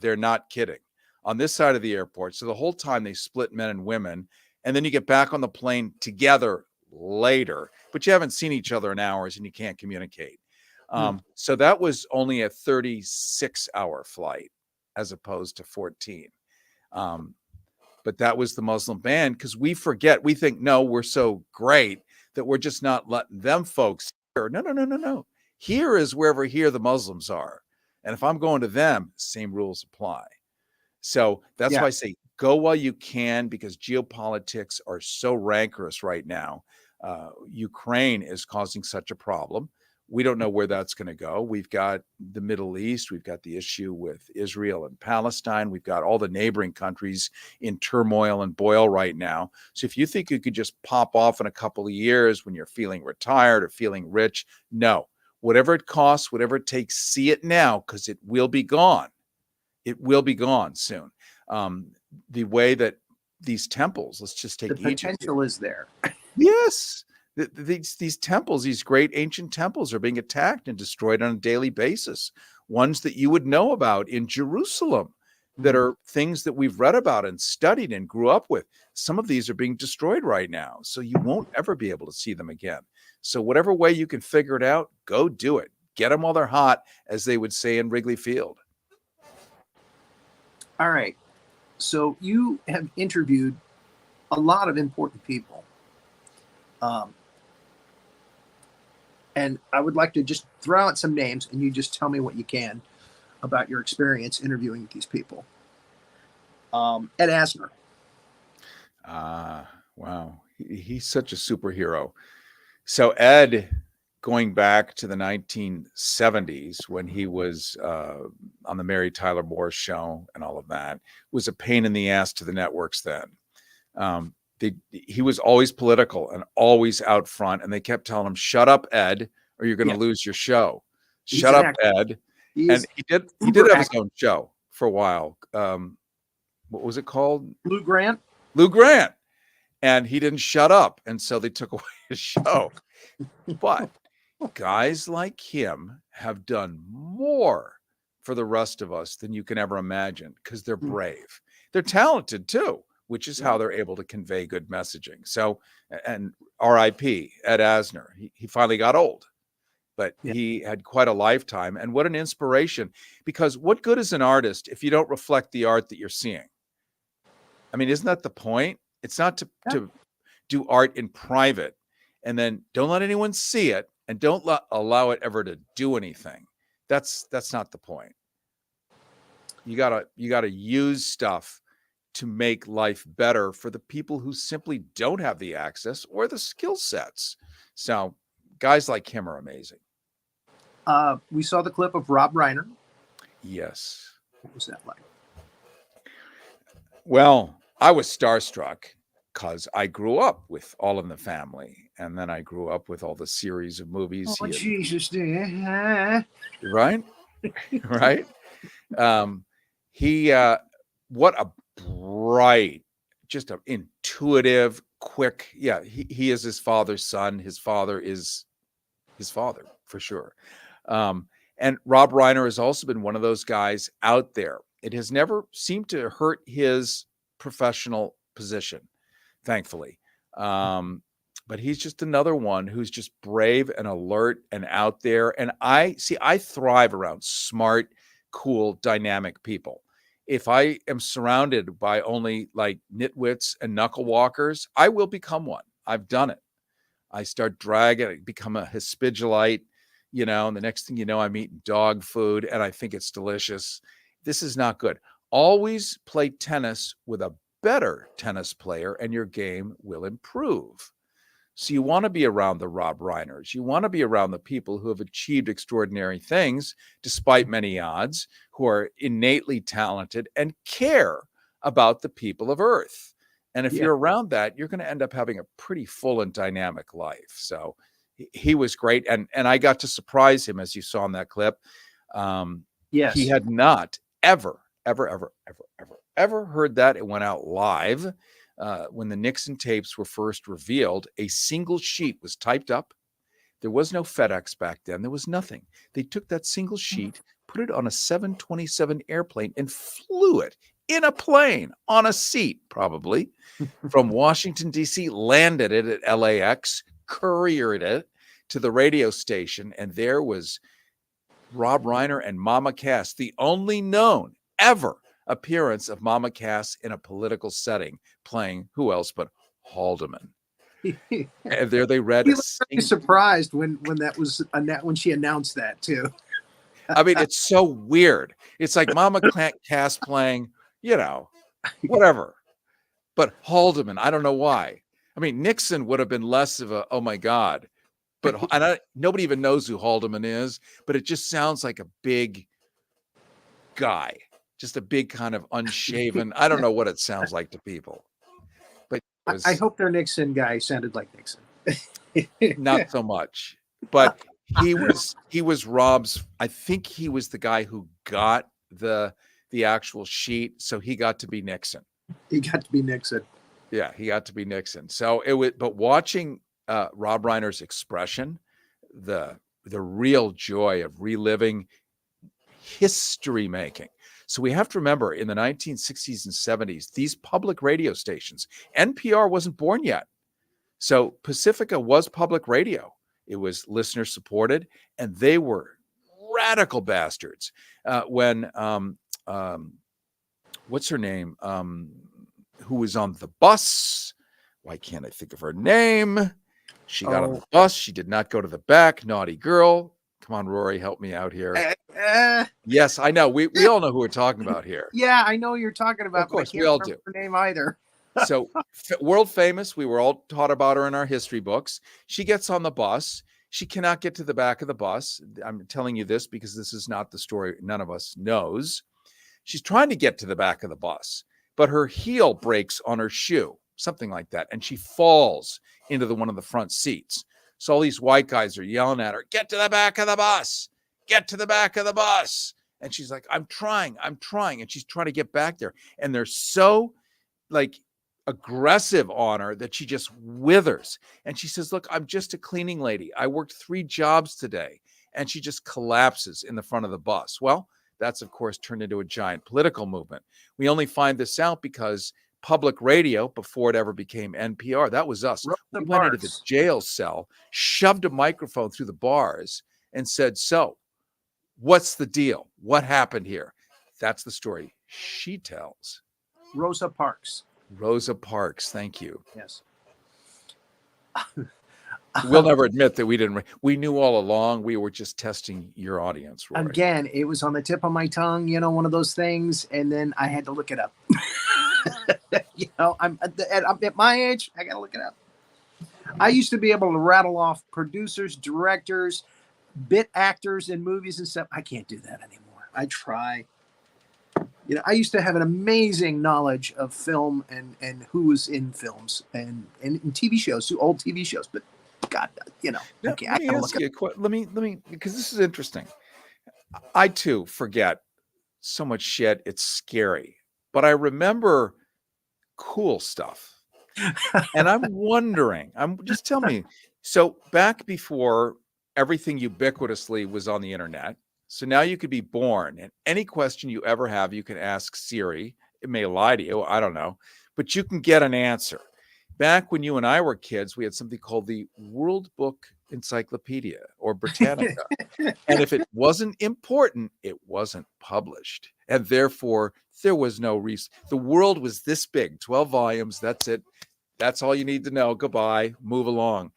They're not kidding. On this side of the airport. So the whole time they split men and women. And then you get back on the plane together later, but you haven't seen each other in hours and you can't communicate. So that was only a 36-hour flight as opposed to 14. But that was the Muslim ban because we forget. We think, no, we're so great that we're just not letting them folks here. No. Here is wherever here the Muslims are. And if I'm going to them, same rules apply. So that's why I say go while you can, because geopolitics are so rancorous right now. Ukraine is causing such a problem. We don't know where that's going to go. We've got the Middle East. We've got the issue with Israel and Palestine. We've got all the neighboring countries in turmoil and boil right now. So if you think you could just pop off in a couple of years when you're feeling retired or feeling rich, no. Whatever it costs, whatever it takes, see it now because it will be gone. It will be gone soon. The way that these temples, let's just take the potential is there. Yes. These temples, these great ancient temples are being attacked and destroyed on a daily basis. Ones that you would know about in Jerusalem that are things that we've read about and studied and grew up with. Some of these are being destroyed right now. So you won't ever be able to see them again. So whatever way you can figure it out, go do it. Get them while they're hot, as they would say in Wrigley Field. All right. So you have interviewed a lot of important people. And I would like to just throw out some names and you just tell me what you can about your experience interviewing these people. Ed Asner. Wow. He's such a superhero. So Ed, going back to the 1970s when he was on the Mary Tyler Moore Show and all of that, was a pain in the ass to the networks then. He was always political and always out front, and they kept telling him, "Shut up, Ed, or you're going to lose your show." Shut up, Ed. And he did have his own show for a while. What was it called? Lou Grant. Lou Grant. And he didn't shut up, and so they took away his show. But guys like him have done more for the rest of us than you can ever imagine because they're brave. They're talented too, which is how they're able to convey good messaging. So, and R.I.P. Ed Asner, he finally got old, but he had quite a lifetime. And what an inspiration, because what good is an artist if you don't reflect the art that you're seeing? I mean, isn't that the point? It's not to do art in private and then don't let anyone see it and don't allow it ever to do anything. That's not the point. You gotta use stuff to make life better for the people who simply don't have the access or the skill sets. So guys like him are amazing. We saw the clip of Rob Reiner. Yes. What was that like? Well, I was starstruck because I grew up with All in the Family. And then I grew up with all the series of movies. Oh, Jesus, dear. Right? Right? What a bright, just an intuitive, quick. Yeah, he is his father's son. His father is his father, for sure. And Rob Reiner has also been one of those guys out there. It has never seemed to hurt his professional position, thankfully. But he's just another one who's just brave and alert and out there. And I thrive around smart, cool, dynamic people. If I am surrounded by only like nitwits and knuckle walkers, I will become one. I've done it. I start dragging, become a hispidulite, and the next thing you know, I'm eating dog food and I think it's delicious. This is not good. Always play tennis with a better tennis player and your game will improve. So you want to be around the Rob Reiners. You want to be around the people who have achieved extraordinary things despite many odds, who are innately talented and care about the people of Earth. And if you're around that, you're going to end up having a pretty full and dynamic life. So he was great. And I got to surprise him, as you saw in that clip. Yes. He had not ever heard that. It went out live. When the Nixon tapes were first revealed, a single sheet was typed up. There was no FedEx back then. There was nothing. They took that single sheet, put it on a 727 airplane, and flew it in a plane on a seat, probably, from Washington, D.C., landed it at LAX, couriered it to the radio station, and there was Rob Reiner and Mama Cass, the only known ever appearance of Mama Cass in a political setting, playing who else but Haldeman. And there they read. He was really surprised when that was when she announced that too. I mean, it's so weird. It's like Mama Cass playing, whatever. But Haldeman, I don't know why. I mean, Nixon would have been less of a, oh my God. But nobody even knows who Haldeman is, but it just sounds like a big guy. Just a big kind of unshaven. I don't know what it sounds like to people. But I hope their Nixon guy sounded like Nixon. Not so much. But he was Rob's, I think he was the guy who got the actual sheet. So he got to be Nixon. He got to be Nixon. Yeah, he got to be Nixon. So but watching Rob Reiner's expression, the real joy of reliving history making. So we have to remember, in the 1960s and 70s, these public radio stations, NPR wasn't born yet. So Pacifica was public radio. It was listener supported, and they were radical bastards. When what's her name? Who was on the bus? Why can't I think of her name? She got on the bus. She did not go to the back. Naughty girl. Come on, Rory, help me out here. Yes, I know. We all know who we're talking about here. Yeah, I know who you're talking about. Of course, but I can't we all remember do. her name either. So world famous. We were all taught about her in our history books. She gets on the bus. She cannot get to the back of the bus. I'm telling you this because this is not the story none of us knows. She's trying to get to the back of the bus, but her heel breaks on her shoe, something like that, and she falls into one of the front seats. So all these white guys are yelling at her, get to the back of the bus, get to the back of the bus. And she's like, I'm trying. And she's trying to get back there. And they're so aggressive on her that she just withers. And she says, look, I'm just a cleaning lady. I worked 3 jobs today. And she just collapses in the front of the bus. Well, that's, of course, turned into a giant political movement. We only find this out because public radio, before it ever became NPR, that was us. We went into the jail cell, shoved a microphone through the bars, and said, so, what's the deal? What happened here? That's the story she tells. Rosa Parks. Rosa Parks, thank you. Yes. We'll never admit that we didn't. We knew all along. We were just testing your audience, Rory. Again, it was on the tip of my tongue, one of those things, and then I had to look it up. I'm at my age, I gotta look it up. I used to be able to rattle off producers, directors, bit actors in movies and stuff. I can't do that anymore. I try. I used to have an amazing knowledge of film and who was in films and in TV shows, old TV shows, but God, Let me ask you a question. Let me, because this is interesting. I too forget so much shit. It's scary, but I remember cool stuff. And I'm wondering, just tell me. So back before everything ubiquitously was on the internet, so now you could be born and any question you ever have, you can ask Siri. It may lie to you. I don't know, but you can get an answer. Back when you and I were kids, we had something called the World Book Encyclopedia or Britannica. And if it wasn't important, it wasn't published. And therefore, there was no reason. The world was this big, 12 volumes. That's it. That's all you need to know. Goodbye. Move along.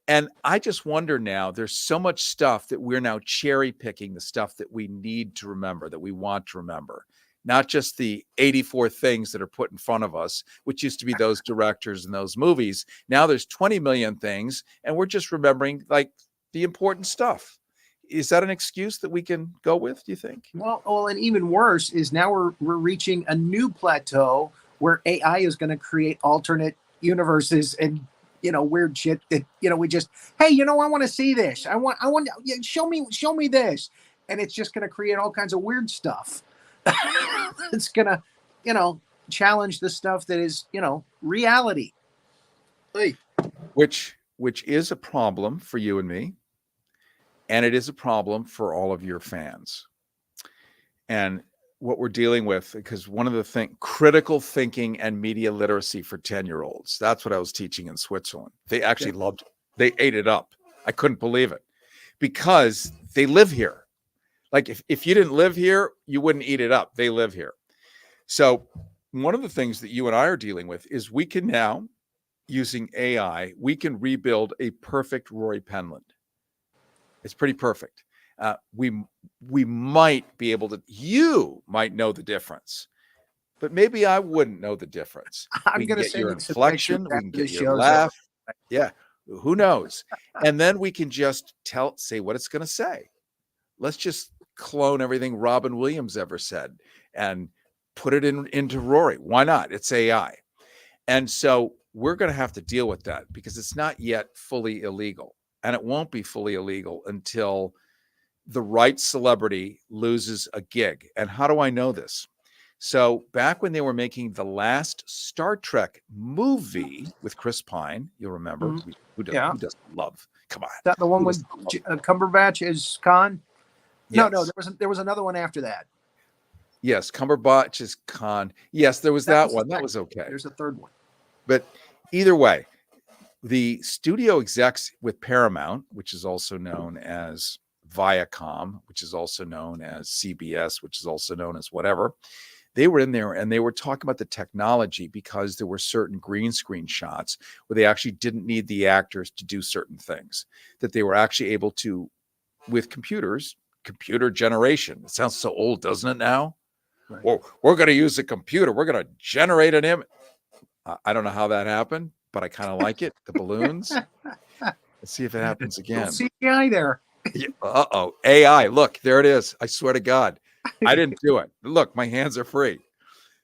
And I just wonder now, there's so much stuff that we're now cherry picking the stuff that we need to remember, that we want to remember. Not just the 84 things that are put in front of us, which used to be those directors and those movies. Now there's 20 million things, and we're just remembering like the important stuff. Is that an excuse that we can go with, do you think? Well, and even worse is now we're reaching a new plateau where AI is going to create alternate universes and weird shit that we just, hey, I want to see this. I want show me this, and it's just going to create all kinds of weird stuff. It's going to challenge the stuff that is reality. Hey. Which is a problem for you and me. And it is a problem for all of your fans. And what we're dealing with, because one of the things, critical thinking and media literacy for 10-year-olds. That's what I was teaching in Switzerland. They actually loved it. They ate it up. I couldn't believe it because they live here. Like if you didn't live here, you wouldn't eat it up. They live here. So one of the things that you and I are dealing with is we can now, using AI, we can rebuild a perfect Rory Penland. It's pretty perfect. We might be able to, you might know the difference, but maybe I wouldn't know the difference. I'm going to get your inflection, we can get your laugh. Yeah, who knows? And then we can just say what it's going to say. Let's just clone everything Robin Williams ever said and put it into Rory. Why not? It's AI. And so we're going to have to deal with that because it's not yet fully illegal. And it won't be fully illegal until the right celebrity loses a gig. And how do I know this? So back when they were making the last Star Trek movie with Chris Pine, you'll remember, who doesn't love? Come on. Is that the one with Cumberbatch as Khan? Yes. No, there was another one after that. Yes, Cumberbatch is Khan. Yes, there was that one. That was okay. There's a third one. But either way, the studio execs with Paramount, which is also known as Viacom, which is also known as CBS, which is also known as whatever, they were in there and they were talking about the technology because there were certain green screen shots where they actually didn't need the actors to do certain things, that they were actually able to, with computers, computer generation. It sounds so old, doesn't it now? Right. Well, we're going to use a computer. We're going to generate an image. I don't know how that happened, but I kind of like it. The balloons. Let's see if it happens again. CGI there. Uh-oh. AI. Look, there it is. I swear to God. I didn't do it. Look, my hands are free.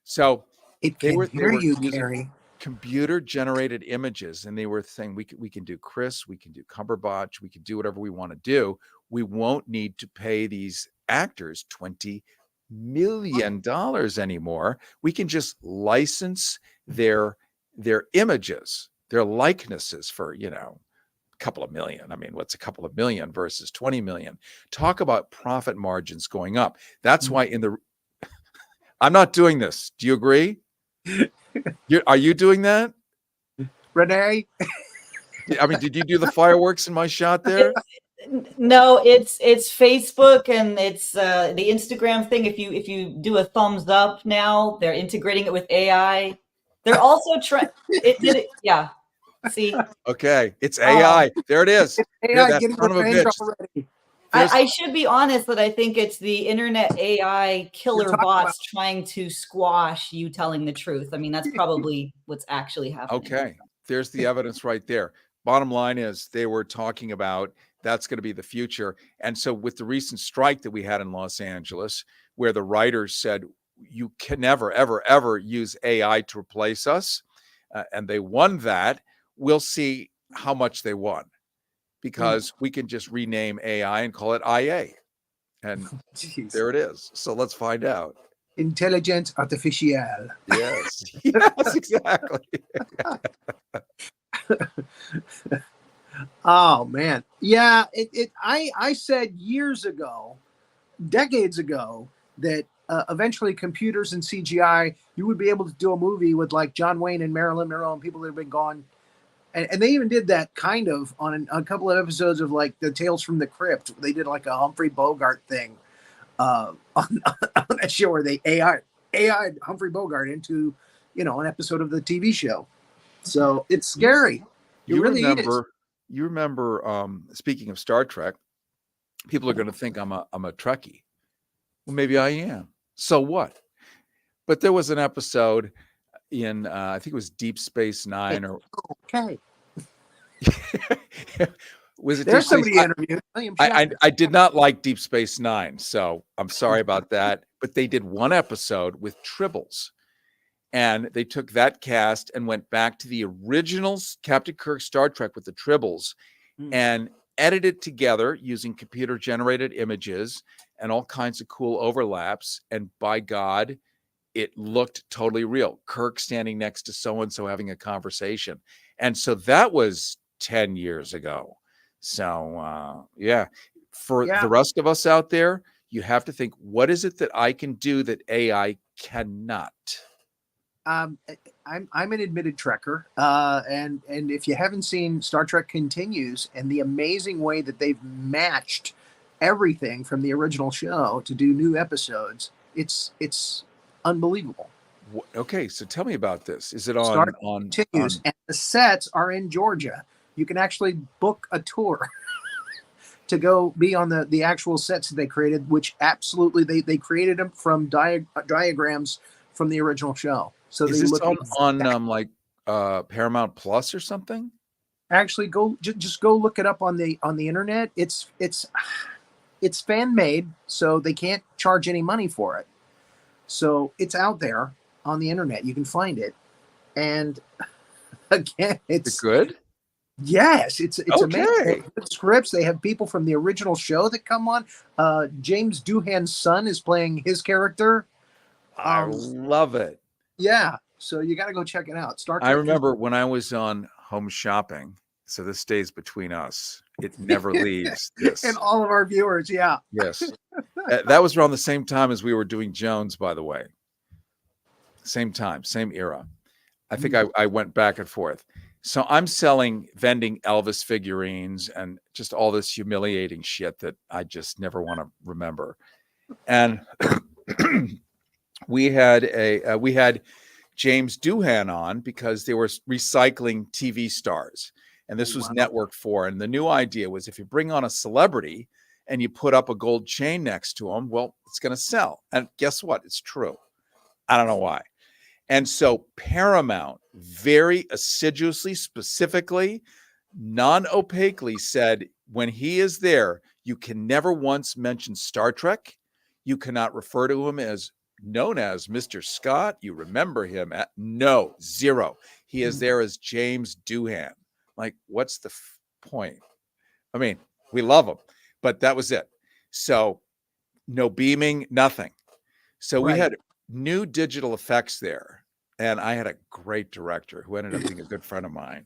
So they were using computer generated images, and they were saying we can do Chris, we can do Cumberbatch, we can do whatever we want to do. We won't need to pay these actors $20 million anymore. We can just license their images, their likenesses for, a couple of million. I mean, what's a couple of million versus 20 million? Talk about profit margins going up. That's why I'm not doing this. Do you agree? Are you doing that? Renee? I mean, did you do the fireworks in my shot there? No, it's Facebook and it's the Instagram thing. If you do a thumbs up now, they're integrating it with AI. They're also trying. Yeah. See. Okay, it's AI. There it is. AI getting revenge already. I should be honest that I think it's the internet AI killer bots trying to squash you telling the truth. I mean, that's probably what's actually happening. Okay, there's the evidence right there. Bottom line is they were talking about that's going to be the future. And so with the recent strike that we had in Los Angeles, where the writers said, you can never, ever, ever use AI to replace us, and they won that, we'll see how much they won. Because we can just rename AI and call it IA. And there it is. So let's find out. Intelligence artificial. Yes. Yes, exactly. Oh, man. Yeah, I said years ago, decades ago, that eventually computers and CGI, you would be able to do a movie with like John Wayne and Marilyn Monroe and people that have been gone And they even did that kind of on a couple of episodes of like the Tales from the Crypt. They did like a Humphrey Bogart thing on that show where they AI Humphrey Bogart into, an episode of the TV show. So it's scary. It really is. You remember, speaking of Star Trek, people are going to think I'm a Trekkie. Well, maybe I am. So what? But there was an episode in, I think it was Deep Space Nine, or okay. Was it? There's somebody interviewed. I did not like Deep Space Nine, so I'm sorry about that. But they did one episode with tribbles, and they took that cast and went back to the original Captain Kirk Star Trek with the tribbles, and edited together using computer-generated images and all kinds of cool overlaps. And by God, it looked totally real. Kirk standing next to so-and-so having a conversation. And so that was 10 years ago. So, for the rest of us out there, you have to think, what is it that I can do that AI cannot? I'm an admitted Trekker, and if you haven't seen Star Trek Continues and the amazing way that they've matched everything from the original show to do new episodes, it's unbelievable. Okay, so tell me about this. Is it on Continues, and the sets are in Georgia. You can actually book a tour to go be on the actual sets that they created, which absolutely they created them from diagrams from the original show. So is this on Paramount Plus or something? Actually, just go look it up on the internet. It's fan made, so they can't charge any money for it. So it's out there on the internet. You can find it, and again, it's good. Yes, it's okay. Amazing. Scripts. They have people from the original show that come on. James Doohan's son is playing his character. I love it. Yeah, so you got to go check it out. I remember when I was on Home Shopping. So this stays between us. It never leaves this. And all of our viewers, yeah. Yes. That was around the same time as we were doing Jones, by the way. Same time, same era. I think I went back and forth. So I'm vending Elvis figurines and just all this humiliating shit that I just never want to remember. And we had James Doohan on because they were recycling TV stars. And this was Network 4. And the new idea was if you bring on a celebrity and you put up a gold chain next to them, well, it's going to sell. And guess what? It's true. I don't know why. And so Paramount very assiduously, specifically, non-opaquely said, when he is there, you can never once mention Star Trek. You cannot refer to him as known as Mr. Scott. You remember him at zero. He is there as James Doohan. Like, what's the point? I mean, we love him, but that was it. So no beaming, nothing. So we had new digital effects there. And I had a great director who ended up being a good friend of mine.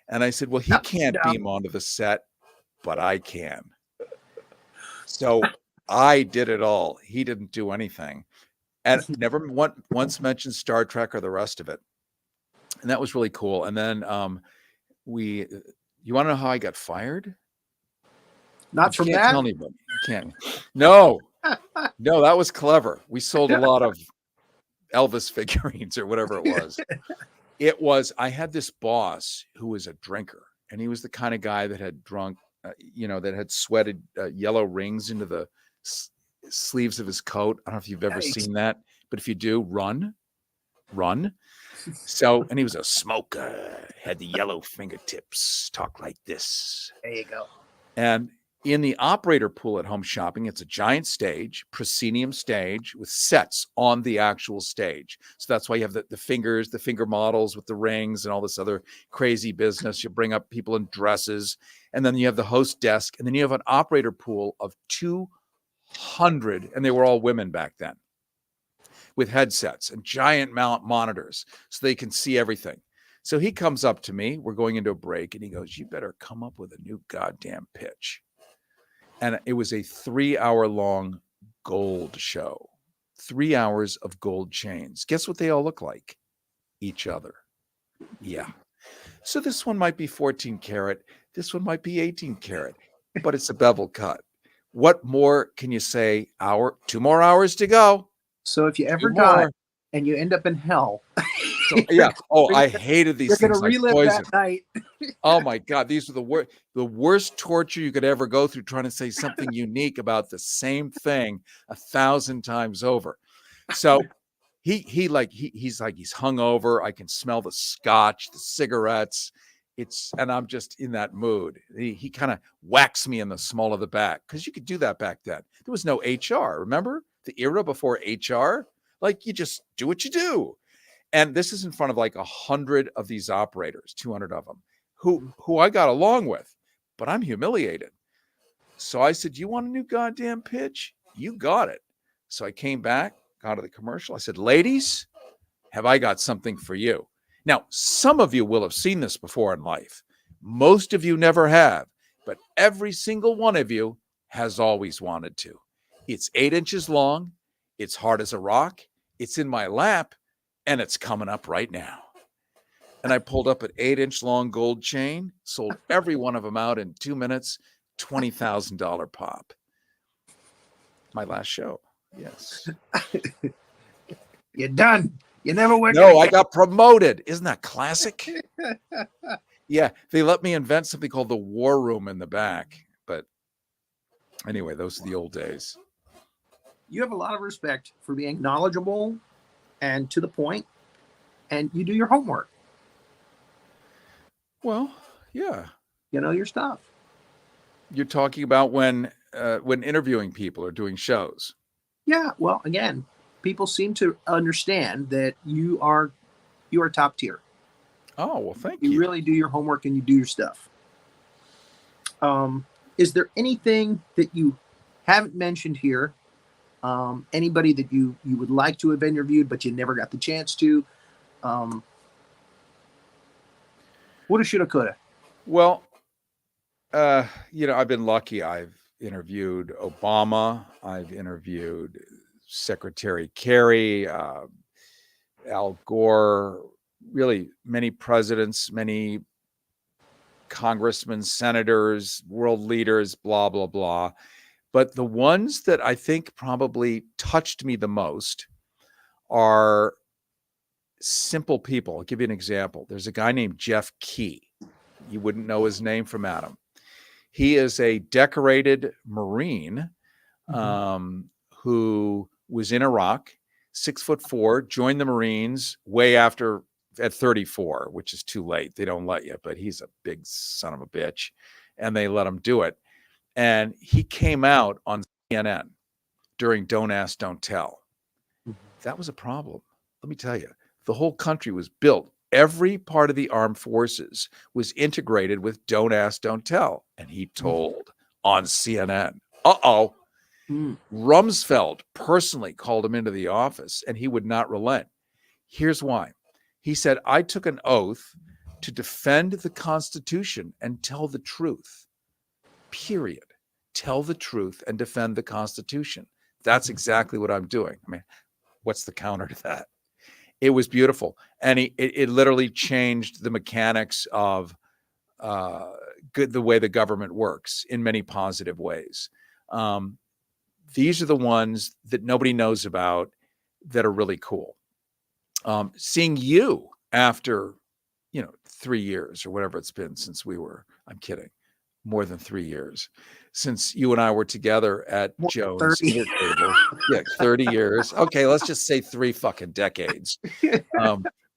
And I said, well, he can't beam onto the set, but I can. So I did it all. He didn't do anything. And never once mentioned Star Trek or the rest of it. And that was really cool. And then you want to know how I got fired? Not from that? Tell anybody. You can't. No, that was clever. We sold a lot of Elvis figurines or whatever it was. I had this boss who was a drinker, and he was the kind of guy that had drunk, that had sweated yellow rings into the sleeves of his coat. I don't know if you've ever seen that, but if you do, run. So, and he was a smoker, had the yellow fingertips, talk like this. There you go. And in the operator pool at Home Shopping, it's a giant stage, proscenium stage with sets on the actual stage. So that's why you have the finger models with the rings and all this other crazy business. You bring up people in dresses, and then you have the host desk, and then you have an operator pool of 200, and they were all women back then, with headsets and giant monitors so they can see everything. So he comes up to me, we're going into a break, and he goes, you better come up with a new goddamn pitch. And it was a 3-hour-long gold show. 3 hours of gold chains. Guess what they all look like? Each other. Yeah. So this one might be 14 karat. This one might be 18 karat, but it's a bevel cut. What more can you say? 2 more hours to go. So if you ever 2 die more. and you end up in hell, Yeah. Oh, I hated these you're things gonna like relive poison. that night. Oh my God, these are the worst torture you could ever go through, trying to say something unique about the same thing 1,000 times over. So he's like he's hungover. I can smell the scotch, the cigarettes. And I'm just in that mood. He kind of whacks me in the small of the back, because you could do that back then. There was no HR. Remember the era before HR? Like, you just do what you do. And this is in front of like 100 of these operators, 200 of them, who I got along with, but I'm humiliated. So I said, "You want a new goddamn pitch? You got it." So I came back, got to the commercial. I said, "Ladies, have I got something for you?" Now, some of you will have seen this before in life. Most of you never have, but every single one of you has always wanted to. It's 8 inches long. It's hard as a rock. It's in my lap, and it's coming up right now. And I pulled up an 8-inch long gold chain, sold every one of them out in 2 minutes, $20,000 pop. My last show. Yes. You're done. You never work. No, I got promoted. Isn't that classic? Yeah, they let me invent something called the war room in the back. But anyway, those are the old days. You have a lot of respect for being knowledgeable and to the point, and you do your homework. Well, yeah. You know your stuff. You're talking about when interviewing people or doing shows. Yeah. Well, again, people seem to understand that you are top tier. Oh, well, thank you. You really do your homework and you do your stuff. Is there anything that you haven't mentioned here? Anybody that you would like to have interviewed, but you never got the chance to? Woulda, shoulda, coulda. Well, I've been lucky. I've interviewed Obama. I've interviewed Secretary Kerry, Al Gore, really many presidents, many congressmen, senators, world leaders, blah, blah, blah. But the ones that I think probably touched me the most are simple people. I'll give you an example. There's a guy named Jeff Key. You wouldn't know his name from Adam. He is a decorated Marine who was in Iraq, 6'4", joined the Marines at 34, which is too late. They don't let you, but he's a big son of a bitch, and they let him do it. And he came out on CNN during Don't Ask, Don't Tell. That was a problem. Let me tell you, the whole country was built. Every part of the armed forces was integrated with Don't Ask, Don't Tell. And he told on CNN. Rumsfeld personally called him into the office, and he would not relent. Here's why. He said, "I took an oath to defend the Constitution and tell the truth. Period. Tell the truth and defend the Constitution." That's exactly what I'm doing. I mean, what's the counter to that? It was beautiful. And it literally changed the mechanics of the way the government works in many positive ways. These are the ones that nobody knows about that are really cool. Seeing you after, 3 years or whatever it's been since I'm kidding, more than 3 years since you and I were together at Joe's dinner table. Yeah, 30 years. Okay, let's just say 3 fucking decades.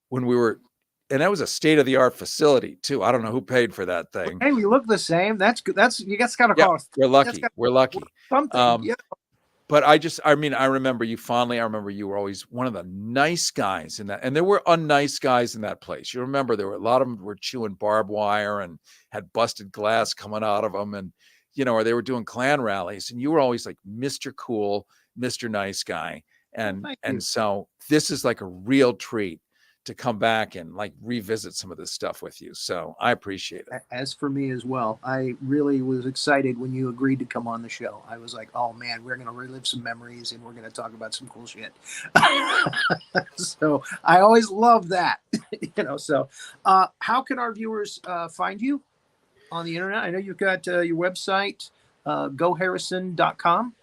When we were, and that was a state-of-the-art facility too. I don't know who paid for that thing. Hey, we look the same. That's good. You guys got to cost. We're lucky. We're lucky. Something. Yeah. But I remember you fondly. I remember you were always one of the nice guys in that. And there were unnice guys in that place. You remember there were a lot of them were chewing barbed wire and had busted glass coming out of them. And, or they were doing Klan rallies. And you were always like Mr. Cool, Mr. Nice Guy. And so this is like a real treat to come back and like revisit some of this stuff with you. So I appreciate it. As for me as well, I really was excited when you agreed to come on the show. I was like, oh man, we're going to relive some memories and we're going to talk about some cool shit. So I always love that, so how can our viewers find you on the internet? I know you've got your website, goharrison.com.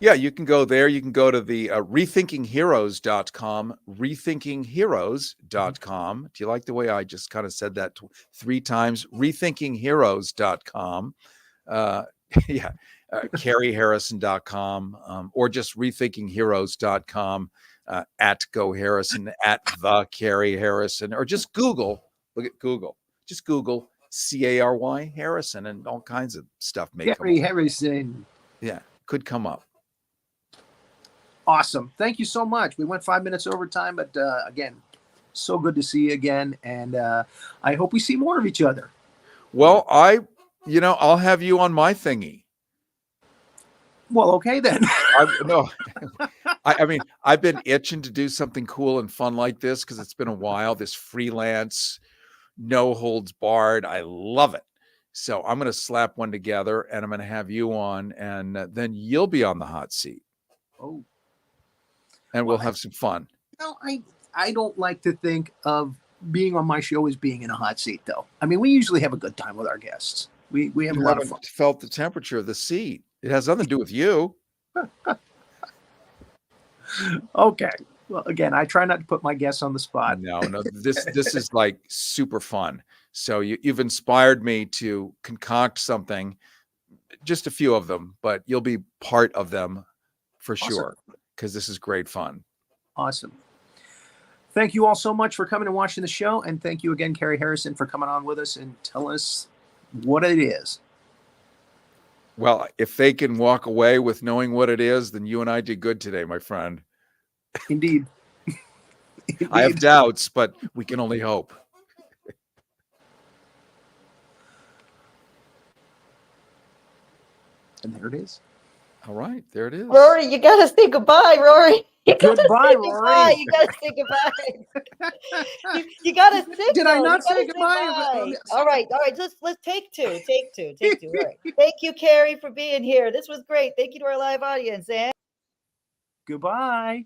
Yeah, you can go there. You can go to the rethinkingheroes.com, rethinkingheroes.com. Do you like the way I just kind of said that 3 times? Rethinkingheroes.com. CaryHarrison.com, or just rethinkingheroes.com, at Go Harrison, at the Cary Harrison, or just Google. Look at Google. Just Google Cary Harrison, and all kinds of stuff may come Cary up. Harrison. Yeah, could come up. Awesome. Thank you so much. We went 5 minutes over time, but again, so good to see you again. And I hope we see more of each other. Well, I'll have you on my thingy. Well, okay then. I mean, I've been itching to do something cool and fun like this because it's been a while. This freelance, no holds barred. I love it. So I'm going to slap one together and I'm going to have you on, and then you'll be on the hot seat. Oh. And we'll have some fun. I don't like to think of being on my show as being in a hot seat, though. I mean, we usually have a good time with our guests. We have a lot of fun. Felt the temperature of the seat. It has nothing to do with you. Okay. Well, again, I try not to put my guests on the spot. No, this is like super fun. So you've inspired me to concoct something, just a few of them, but you'll be part of them for sure, because this is great fun. Awesome. Thank you all so much for coming and watching the show. And thank you again, Cary Harrison, for coming on with us and telling us what it is. Well, if they can walk away with knowing what it is, then you and I did good today, my friend. Indeed. I have doubts, but we can only hope. And there it is. All right, there it is. Rory, you gotta say goodbye, Rory. Goodbye, Rory. You gotta say goodbye. you gotta say. Did I not say goodbye? All right. Let's take two. All right. Thank you, Cary, for being here. This was great. Thank you to our live audience, and goodbye.